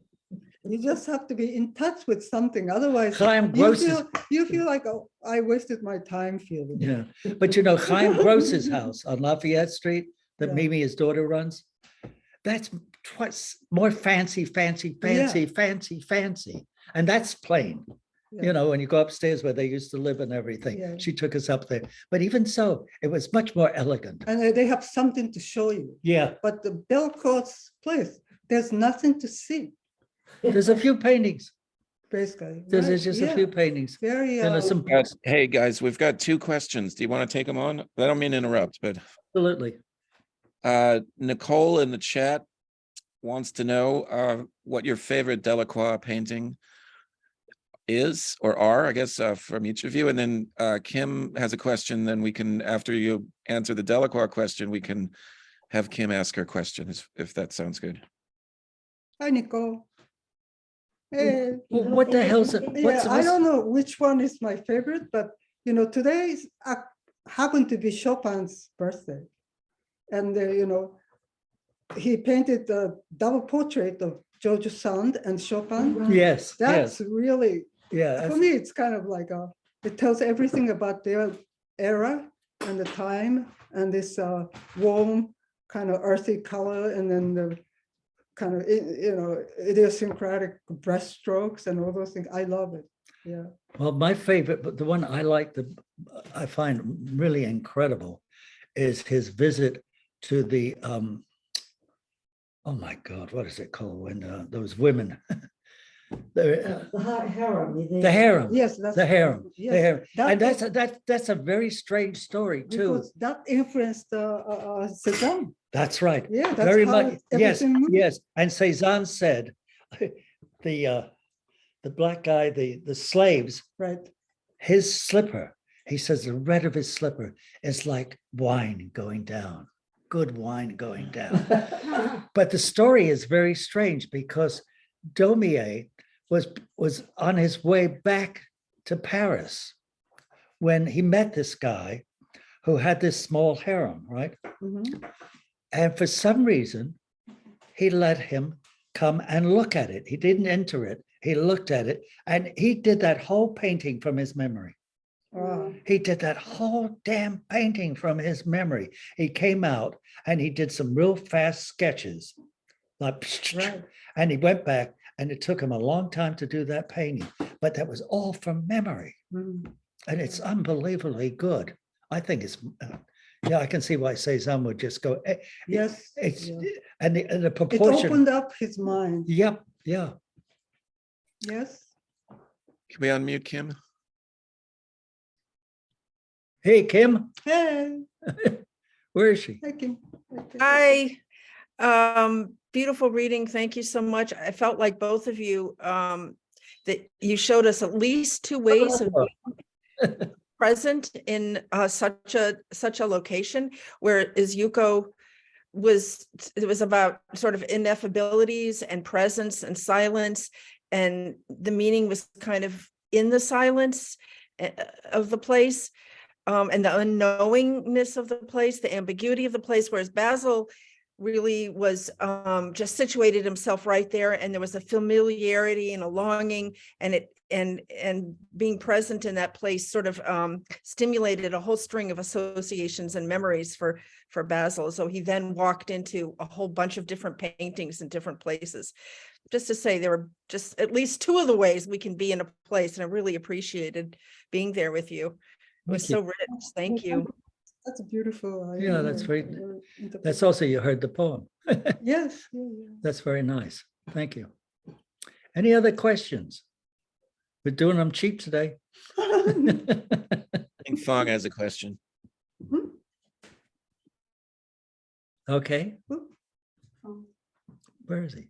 You just have to be in touch with something. Otherwise, Chaim Gross is you feel like, oh, I wasted my time feeling. yeah. But Chaim Gross's house on Lafayette Street that Yeah. Mimi, his daughter, runs. That's twice more fancy, and that's plain. Yeah. When you go upstairs where they used to live and everything, Yeah. she took us up there. But even so, it was much more elegant. And they have something to show you. Yeah, But the Delacroix place, there's nothing to see, there's a few paintings. basically. There's right? just Yeah. a few paintings. Very. And there's some Hey, guys, we've got 2 questions. Do you want to take them on? I don't mean to interrupt, but absolutely. Nicole in the chat wants to know what your favorite Delacroix painting is or are, I guess, from each of you. And then Kim has a question. Then we can, after you answer the Delacroix question, we can have Kim ask her questions, if that sounds good. Hi, Nicole. Hey. Well, what the hell's it? Yeah, I don't know which one is my favorite, but today happened to be Chopin's birthday, and he painted a double portrait of George Sand and Chopin. Yes, That's yes, really, yeah. for me, it's kind of like it tells everything about their era and the time and this warm kind of earthy color, and then the kind of, idiosyncratic breast strokes and all those things. I love it. Yeah. Well, my favorite, but the one I like, I find really incredible, is his visit to the, oh my God, what is it called when those women, the Harem. harem, Yes, that's the harem, the yes, harem. And that- that's a very strange story too. because that influenced Cézanne. That's right. Yeah, that's Very how much. Yes, everything moved. yes. And Cézanne said, the black guy, the slaves, Right. his slipper, he says the red of his slipper is like wine going down, good wine going down. But the story is very strange because Daumier was on his way back to Paris when he met this guy who had this small harem, right? Mhm. And for some reason, he let him come and look at it. He didn't enter it. He looked at it, and he did that whole painting from his memory. Wow. He did that whole damn painting from his memory. He came out and he did some real fast sketches, like, Right. and he went back, and it took him a long time to do that painting, but that was all from memory, Mhm. and it's unbelievably good. I think it's, yeah, I can see why Cézanne would just go. Yes. It's yeah. and the It proportion. opened up his mind. Yep, yeah. Yes. Can we unmute Kim? Hey, Kim, Hey, where is she? I can. Hi, beautiful reading. Thank you so much. I felt like both of you, that you showed us at least two ways of being present in such a location, whereas Yuko it was about sort of ineffabilities and presence and silence, and the meaning was kind of in the silence of the place. And the unknowingness of the place, the ambiguity of the place, whereas Basil really was just situated himself right there, and there was a familiarity and a longing, and being present in that place sort of stimulated a whole string of associations and memories for Basil. So he then walked into a whole bunch of different paintings in different places. Just to say, there were just at least two of the ways we can be in a place, and I really appreciated being there with you. It was so rich. Thank you. That's a beautiful. Yeah, that's very- interpretation. That's also, you heard the poem. Yes. Yeah, That's very nice. Thank you. Any other questions? We're doing them cheap today. yeah. I think Fong has a question. Okay, Um, where is he?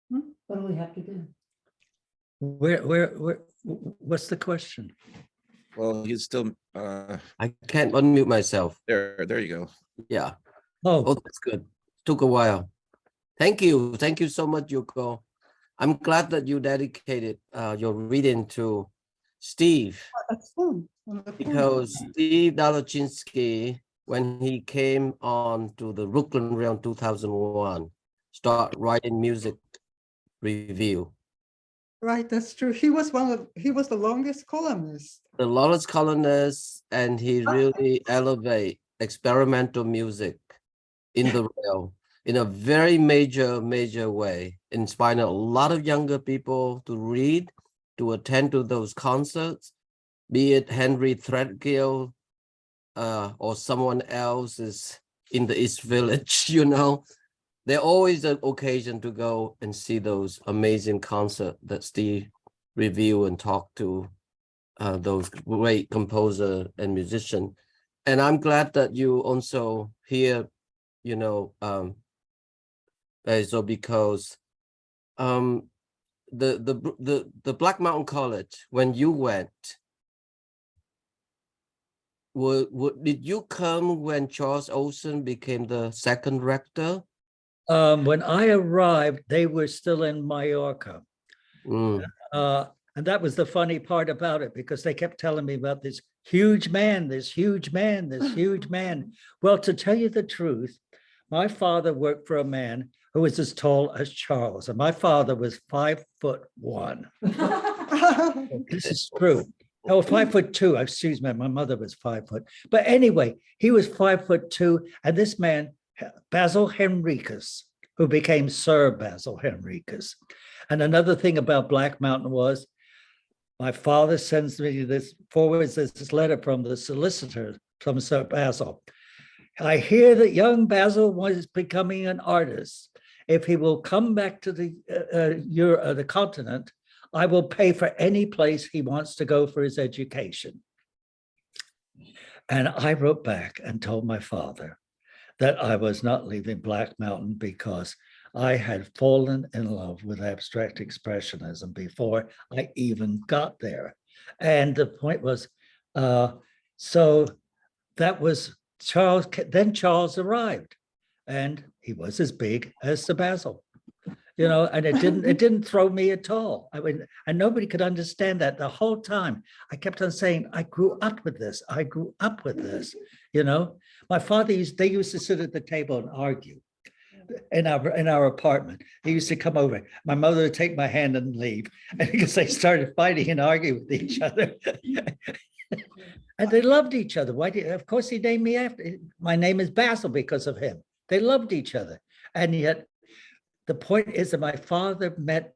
What do we have to do? Where, what's the question? Well, he's still, I can't unmute myself. there you go. Yeah. Oh, Oh, that's good. Took a while. Thank you. Thank you so much, Yuko. I'm glad that you dedicated your reading to Steve, That's fun. Wonderful. because Steve Dalachinsky, when he came on to the Brooklyn around 2001, start writing music review. Right, that's true. He was the longest columnist. The Lawrence columnist, and he really elevate experimental music in the realm in a very major way, inspiring a lot of younger people to read, to attend to those concerts, be it Henry Threadgill or someone else is in the East Village, you know. There always an occasion to go and see those amazing concerts that Steve review and talk to those great composer and musician. And I'm glad that you also hear, you know, Basil, because the Black Mountain College, when you went, did you come when Charles Olson became the second rector? when I arrived, they were still in Mallorca. Mm. And that was the funny part about it, because they kept telling me about this huge man, this huge man, this huge man. Well, to tell you the truth, my father worked for a man who was as tall as Charles, and my father was 5'1". This is true. Oh, 5'2". Excuse me, my mother was 5 foot. But anyway, he was 5'2", and this man, Basil Henricus, who became Sir Basil Henricus. And another thing about Black Mountain was, my father sends me forwards this letter from the solicitor from Sir Basil. I hear that young Basil was becoming an artist. If he will come back to the continent, I will pay for any place he wants to go for his education. And I wrote back and told my father that I was not leaving Black Mountain because I had fallen in love with abstract expressionism before I even got there. And the point was, so that was Charles. Then Charles arrived, and he was as big as Sir Basil. You know, and it didn't throw me at all. I mean, and nobody could understand that the whole time. I kept on saying, I grew up with this. I grew up with this. You know, my father they used to sit at the table and argue in our apartment. He used to come over. My mother would take my hand and leave, because they started fighting and arguing with each other. And they loved each other. Why? Of course, he named me after. My name is Basil because of him. They loved each other, and yet. The point is that my father met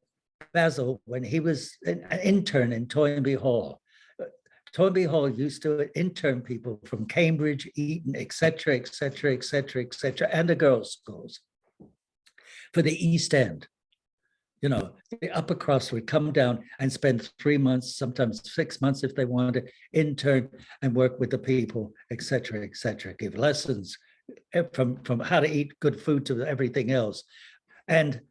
Basil when he was an intern in Toynbee Hall. Toynbee Hall used to intern people from Cambridge, Eton, et cetera, and the girls' schools for the East End. You know, the upper crust would come down and spend 3 months, sometimes 6 months if they wanted to intern and work with the people, et cetera, give lessons from how to eat good food to everything else. And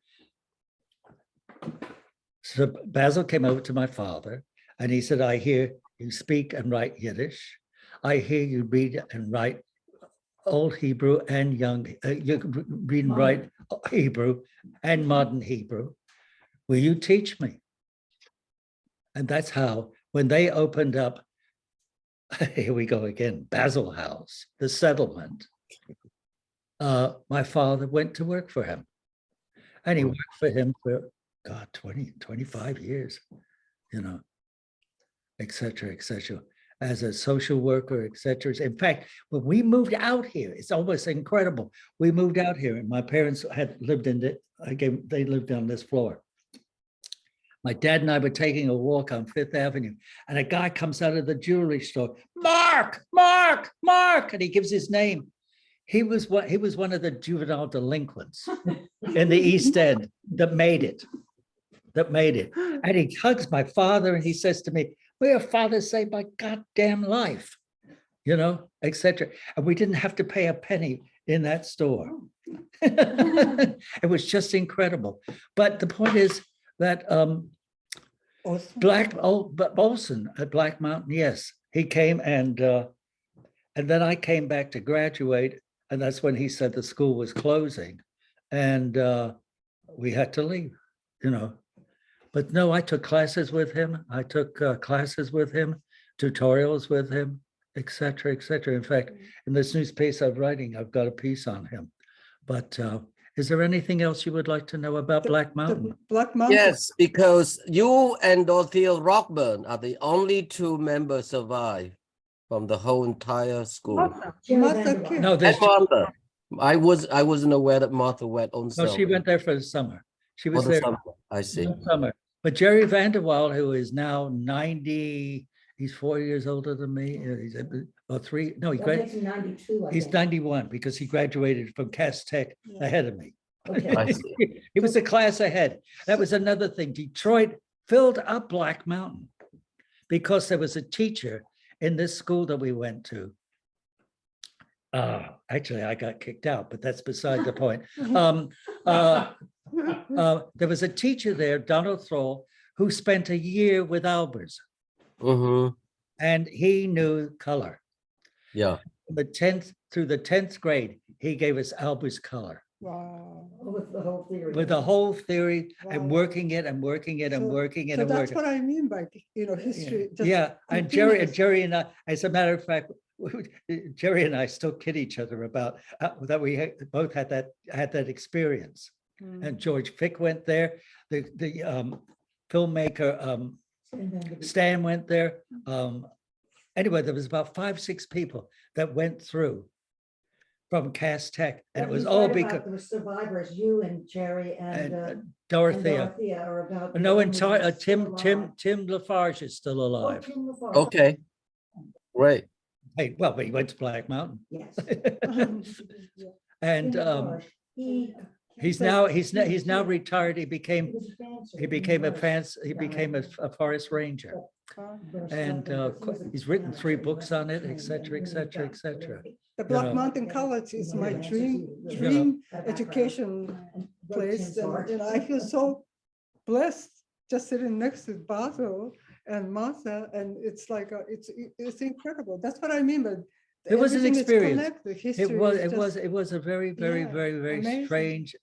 so Basil came over to my father and he said, I hear you speak and write Yiddish. I hear you read and write Old Hebrew and young, you read and write Hebrew and modern Hebrew. Will you teach me? And that's how, when they opened up, here we go again, Basil House, the settlement, my father went to work for him. And he worked for him for, God, 25 years, you know, et cetera, as a social worker, et cetera. In fact, when we moved out here, it's almost incredible. We moved out here and my parents had lived they lived on this floor. My dad and I were taking a walk on Fifth Avenue and a guy comes out of the jewelry store, Mark, and he gives his name. He was one of the juvenile delinquents in the East End that made it. And he hugs my father and he says to me, "Will your father save my goddamn life?" You know, et cetera. And we didn't have to pay a penny in that store. It was just incredible. But the point is that Olson at Black Mountain, yes, he came and then I came back to graduate. And that's when he said the school was closing and we had to leave, you know. But no, I took classes with him. I took classes with him, tutorials with him, et cetera, et cetera. In fact, in this new piece I'm writing, I've got a piece on him. But is there anything else you would like to know about Black Mountain? Black Mountain. Yes, because you and Dorothea Rockburn are the only two members survive from the whole entire school. Martha King. No, there's And Martha. I wasn't aware that Martha went on. no, she went there for the summer. She was there summer. I see. for the summer. But Jerry Vanderwall, who is now 90, he's 4 years older than me. He's three. No, he's 91 because he graduated from Cass Tech ahead of me. I see. He was a class ahead. That was another thing. Detroit filled up Black Mountain because there was a teacher in this school that we went to. Actually, I got kicked out, but that's beside the point. There was a teacher there, Donald Thrall, who spent a year with Albers. And he knew color. Yeah. The 10th through the 10th grade, he gave us Albers color. Wow. With the whole theory. With the whole theory and Wow. working it and working it and working it So and that's working. what I mean by, history. just Yeah, and continuous. Jerry and I, as a matter of fact, Jerry and I still kid each other about that we both had that experience. Mm. And George Fick went there. The filmmaker Stan went there. Anyway, there was about 5, 6 people that went through from Cass Tech, and it was all because The survivors, you and Jerry and Dorothea. Dorothea are about. No, the entire only still Tim Lafarge is still alive. Oh, alive. Tim Lafarge. Okay, great. Hey, well, but he went to Black Mountain, Yes. and Tim Lafarge. he's now retired. He became a forest ranger, and he's written 3 books on it, etc., etc., etc. The Black know. Mountain College is my dream education place, and I feel so blessed just sitting next to Basil and Martha, and it's like it's incredible. That's what I mean. But It was an everything is experience. connected. It History was is just- it was a very amazing. strange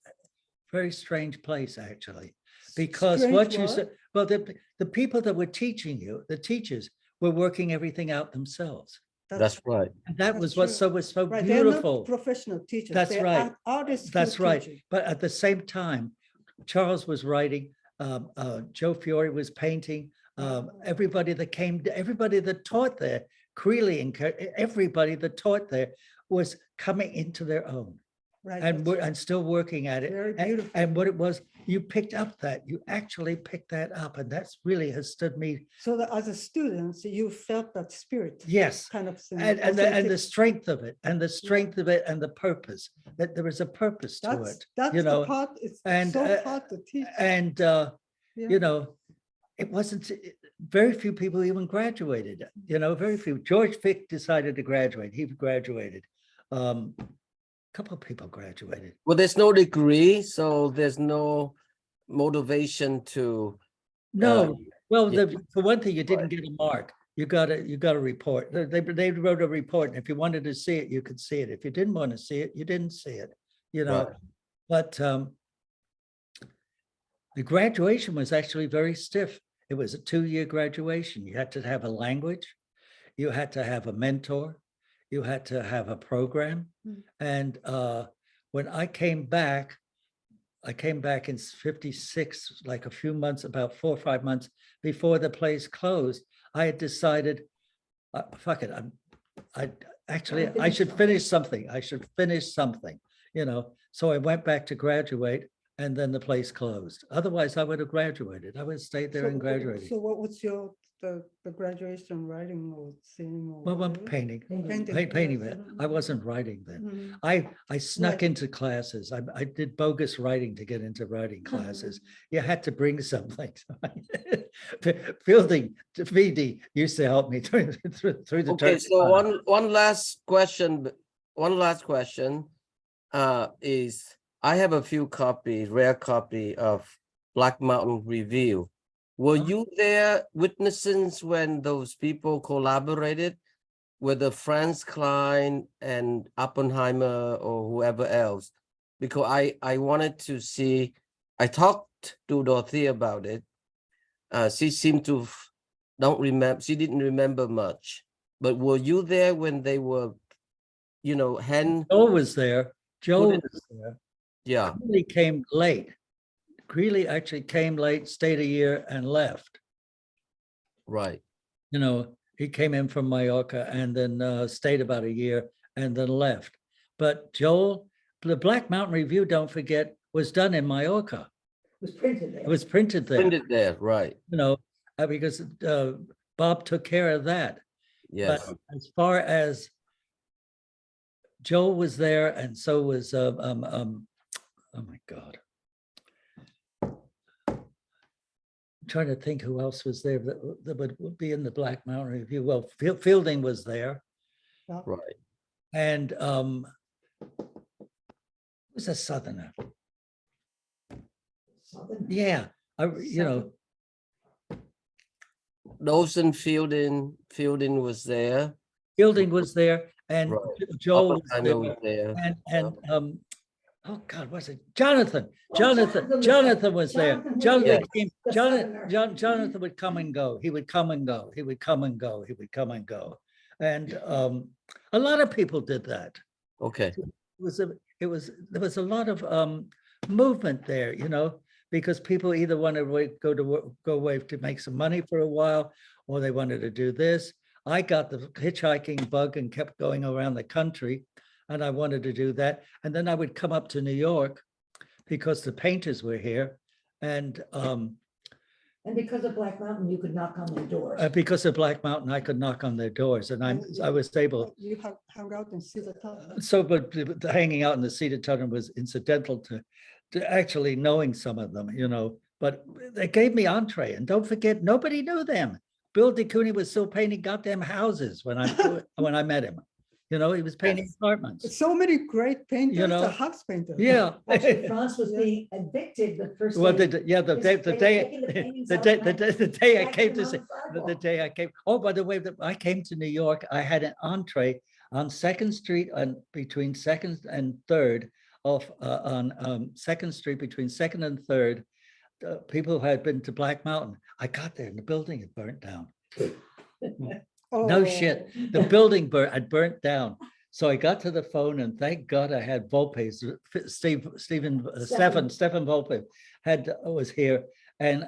place, actually, because Strange what you what? said, well, the people that were teaching you, the teachers, were working everything out themselves. That's right. And that That's was what true. was so Right, they're not beautiful. professional teachers. That's they're right. Artists. That's right. But at the same time, Charles was writing, Joe Fiore was painting, everybody that taught there, Creeley and everybody that taught there was coming into their own. Right. And still working at it. Very And- beautiful. And what it was, you picked up that, you actually picked that up, and that's really has stood me, So that as a student, you felt that spirit. yes. Kind of thing. And the authentic. strength of it, and the strength of it, and the purpose, that there was a purpose to it. That's you know, the part, it's and, so hard to teach. And, Yeah. you know, it wasn't, very few people even graduated, very few. George Fick decided to graduate, he graduated. Couple of people graduated. Well, there's no degree, so there's no motivation to. No, well, yeah. for one thing, you didn't get a mark. You got a report. They wrote a report, and if you wanted to see it, you could see it. If you didn't want to see it, you didn't see it, Right. But the graduation was actually very stiff. It was a 2-year graduation. You had to have a language, you had to have a mentor, you had to have a program. And when I came back in 56, like a few months, about 4 or 5 months before the place closed. I had decided, fuck it, I should finish something. So I went back to graduate, and then the place closed. Otherwise, I would have graduated. I would have stayed there and graduated. So what was the graduation writing or singing? Or Well, I'm whatever? painting, Painting, painting yes. it. I wasn't writing then. Mhm. I snuck Right. into classes. I did bogus writing to get into writing classes. You had to bring something. Fielding, VD used to help me through the. Okay, turn- so one last question. Is I have a few rare copy of Black Mountain Review. Were you there witnessing when those people collaborated with the Franz Klein and Oppenheimer or whoever else? Because I wanted to see, I talked to Dorothea about it. She seemed to don't remember, she didn't remember much. But were you there when they were, Joe was there. Joe Put it- was there. yeah, Greeley came late. Greeley actually came late, stayed a year and left. right. He came in from Mallorca and then stayed about a year and then left. But Joel, the Black Mountain Review, don't forget, was done in Mallorca. It was printed there. It was printed there, Printed there, right. because Bob took care of that. Yes. But as far as Joel was there, and so was oh my God. I'm trying to think who else was there that would be in the Black Mountain Review. Well, Fielding was there, Right. and who's a Southerner? Southern. Yeah, Those in Fielding was there. Fielding was there, and Right. Joel was Oppenheimer was there. there, and oh God, was it Jonathan? Jonathan was there. Jonathan was Jonathan there. came. The Jonathan Southerner. Jonathan would come and go. He would come and go. He would come and go. He would come and go. And a lot of people did that. Okay. There was a lot of movement there. because people either wanted to go away to make some money for a while, or they wanted to do this. I got the hitchhiking bug and kept going around the country, and I wanted to do that. And then I would come up to New York because the painters were here, and because of Black Mountain, you could knock on their doors. because of Black Mountain, I could knock on their doors, and I was able. You hung out and see the top. So, but the hanging out in the seated tunnel was incidental to actually knowing some of them, you know. But they gave me entree, and don't forget, nobody knew them. Bill de Kooning was still painting goddamn houses when I met him. You know, he was painting apartments. So many great painters, You know, a house painter. Yeah. Actually, France was being evicted the first. Well, day. the day They were taking the paintings out the day I back came to to see, them on the the day I came. Oh, by the way, I came to New York. I had an entree on 2nd Street and between 2nd and 3rd on 2nd Street between 2nd and 3rd. People who had been to Black Mountain. I got there and the building had burnt down. No shit. The building had burnt down. So I got to the phone, and thank God I had Volpe's, Stephen Volpe was here. And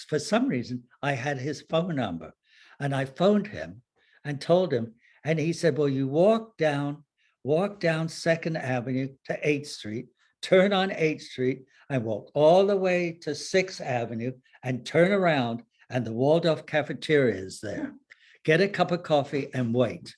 for some reason, I had his phone number, and I phoned him and told him, and he said, well, you walk down 2nd Avenue to 8th Street, turn on 8th Street, and walk all the way to 6th Avenue and turn around, and the Waldorf cafeteria is there. Get a cup of coffee and wait.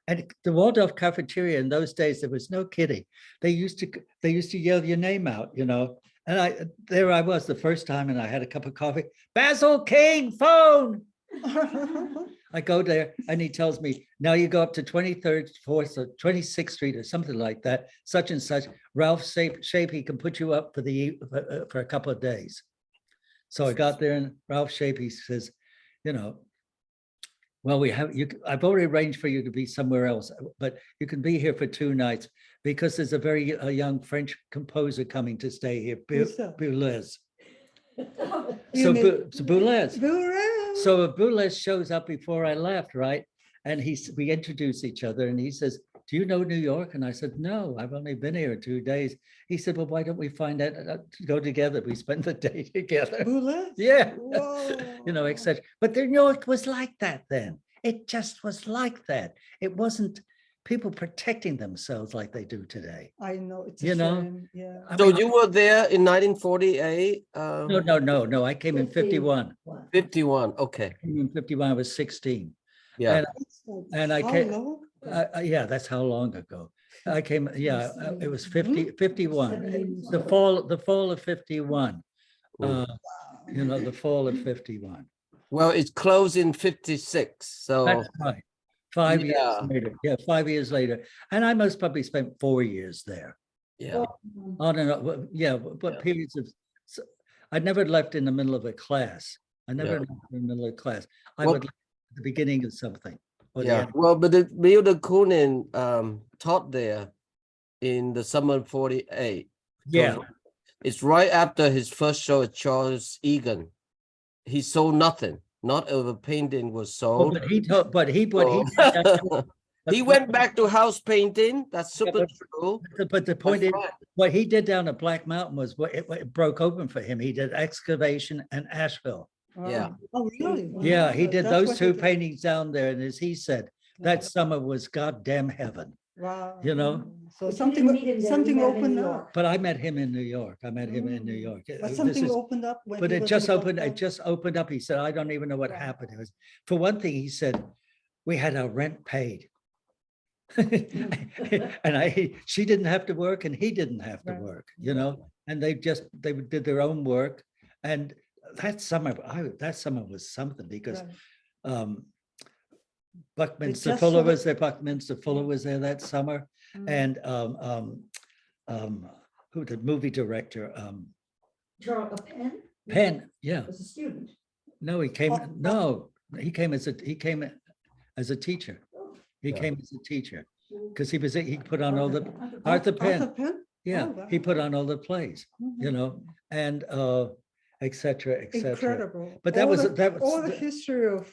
And the Waldorf cafeteria in those days, there was no kidding. They used to yell your name out, you know. And there I was the first time, and I had a cup of coffee. Basil King, phone. I go there, and he tells me, now you go up to 23rd, 4th, or 26th Street, or something like that, such and such. Ralph Shape, he can put you up for a couple of days. So I got there, and Ralph Shape, he says, you know, well, I've already arranged for you to be somewhere else, but you can be here for 2 nights because there's a young French composer coming to stay here, Boulez. So Boulez. So Boulez shows up before I left, right? And we introduce each other, and he says, do you know New York? And I said, no, I've only been here 2 days. He said, well, why don't we find out, go together? We spend the day together. Yeah. You know, etc. But New York was like that then. It just was like that. It wasn't people protecting themselves like they do today. I know. It's You know? shame. Yeah. So you were there in 1948? No. I came in 51. 51, okay. I came in 51. I was 16. Yeah. And I How came. long? Yeah, that's how long ago. I came, yeah, it was 51. The fall of 51. You know, the fall of 51. Well, it's closed in 56, so. That's right. 5 years Yeah. later. Yeah, 5 years later. And I most probably spent 4 years there. Yeah. On and on. Yeah, but periods of, I never left in the middle of a class. I never left in the middle of a class. I would left at the beginning of something. or the Yeah, end. well, but the Bill de Kooning taught there in the summer of 48. Yeah. So it's right after his first show at Charles Egan. He sold nothing. Not a painting was Oh, sold. but he told, but he, So- He went back to house painting. That's super but- true. But the point is, That's right. what he did down at Black Mountain was what it broke open for him. He did excavation and Asheville. Yeah. Oh, really? Yeah, he did That's those what two did. paintings down there. And as he said, that summer was goddamn heaven, Wow. you know? So But you didn't meet him something, there, you something met him in opened New up. York. But I met him in New York. I met him in New York. But This something is- opened up when But he it was just in opened, it Bangkok. just opened up. He said, I don't even know what happened. It was, for one thing, he said, we had our rent paid. And she didn't have to work and he didn't have to Right. work, you know, and they did their own work. And that summer was something because Right. Buckminster just Fuller sort of- was there, Buckminster Fuller was there that summer. Mm. And who, the movie director, Charles Penn? Penn, yeah. Was a student. No, he came, Oh, no, he came as a teacher. He Yeah. came as a teacher because he put on all the, Arthur Arthur Penn, Penn? yeah, Oh, he wow. put on all the plays, you Mhm. know, and et cetera, et cetera. Incredible. But that All was- the- that was all the the- history of.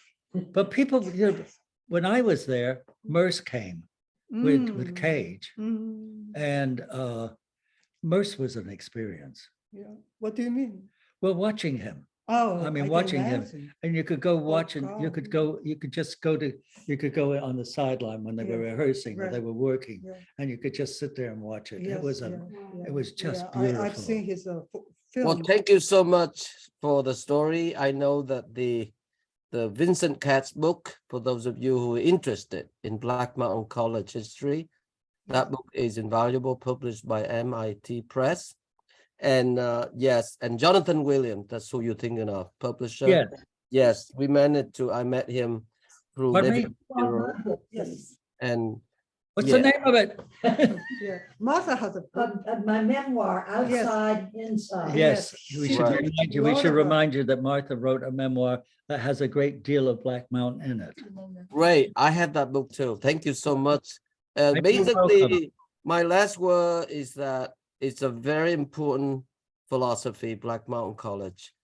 But people, you know, when I was there, Merce came with Mm, Cage, mm. and Merce was an experience. Yeah. What do you mean? Well, watching him. Oh, I mean, can watching him. imagine. And you could go watch and you God. could go, you could just go to, you could go on the sideline when they were Yeah, rehearsing or they right. were working Yeah. and you could just sit there and watch it. It Yes, was yeah, it was just yeah. beautiful. I've seen his Well, film. thank you so much for the story. I know that the Vincent Katz book, for those of you who are interested in Black Mountain College history, that book is invaluable, published by MIT Press. And yes, and Jonathan Williams, that's who you're thinking of, publisher. Yes. Yes, I met him through Pardon me? David Shapiro, Yes, and What's yeah. the name of it? yeah. Martha has a book. My memoir, Outside, Inside. Yes, we she should did remind you, a we lot should of, remind you that Martha wrote a memoir that has a great deal of Black Mountain in it. Great, I have that book too. Thank you so much. You're Basically, my last word is that it's a very important philosophy, Black Mountain College.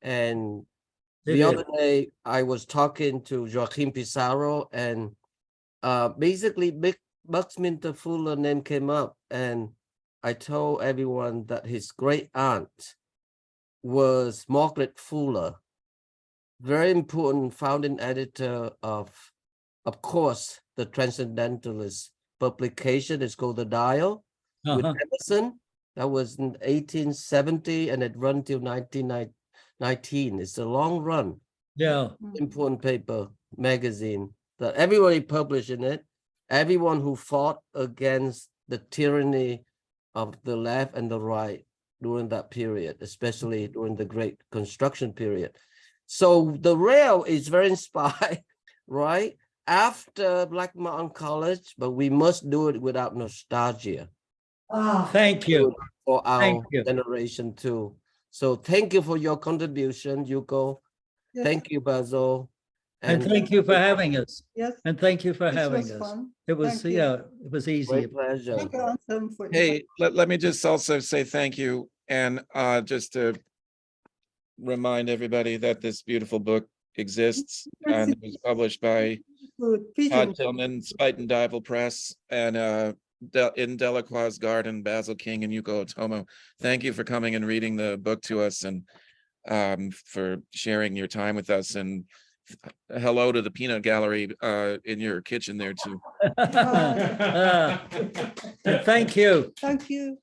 And It the other is. day, I was talking to Joaquin Pizarro, and basically, Buckminster Fuller name came up, and I told everyone that his great aunt was Margaret Fuller, very important founding editor of course, the Transcendentalist publication is called The Dial with Uh-huh. Emerson. That was in 1870, and it run till 1919. It's a long run, Yeah, important paper, magazine that everybody published in it. Everyone who fought against the tyranny of the left and the right during that period, especially during the Great Construction period. So the rail is very inspired, right? After Black Mountain College, but we must do it without nostalgia Ah, thank you. for our Thank you. generation too. So thank you for your contribution, Yuko. Yes, Thank you, Basil. And thank you for having us. yes. And thank you for This having was us. fun. It was, Thank you. yeah, it was easy. Great pleasure. Thank you, Anselm, for Hey, let me just also say thank you, and just to remind everybody that this beautiful book exists and it was published by Todd Tillman, Spuyten Duyvil Press, and in Delacroix' garden, Basil King and Yuko Otomo. Thank you for coming and reading the book to us, and for sharing your time with us, and hello to the peanut gallery in your kitchen there too. And thank you. Thank you.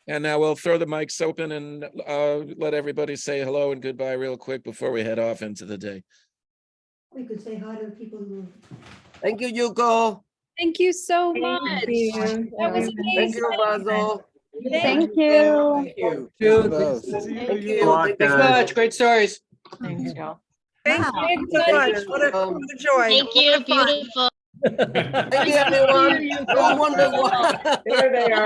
And now we'll throw the mics open and let everybody say hello and goodbye real quick before we head off into the day. we could say hi to the people who. Thank you, Yuko. Thank you so much. That was Thank amazing. you, Basil. Thank you. Thank you. Thank Thank you. Thanks so much. Great stories. Thanks, Wow. Thank you so much. What a joy. Thank you, beautiful. Thank you, everyone. No wonder why. There they are.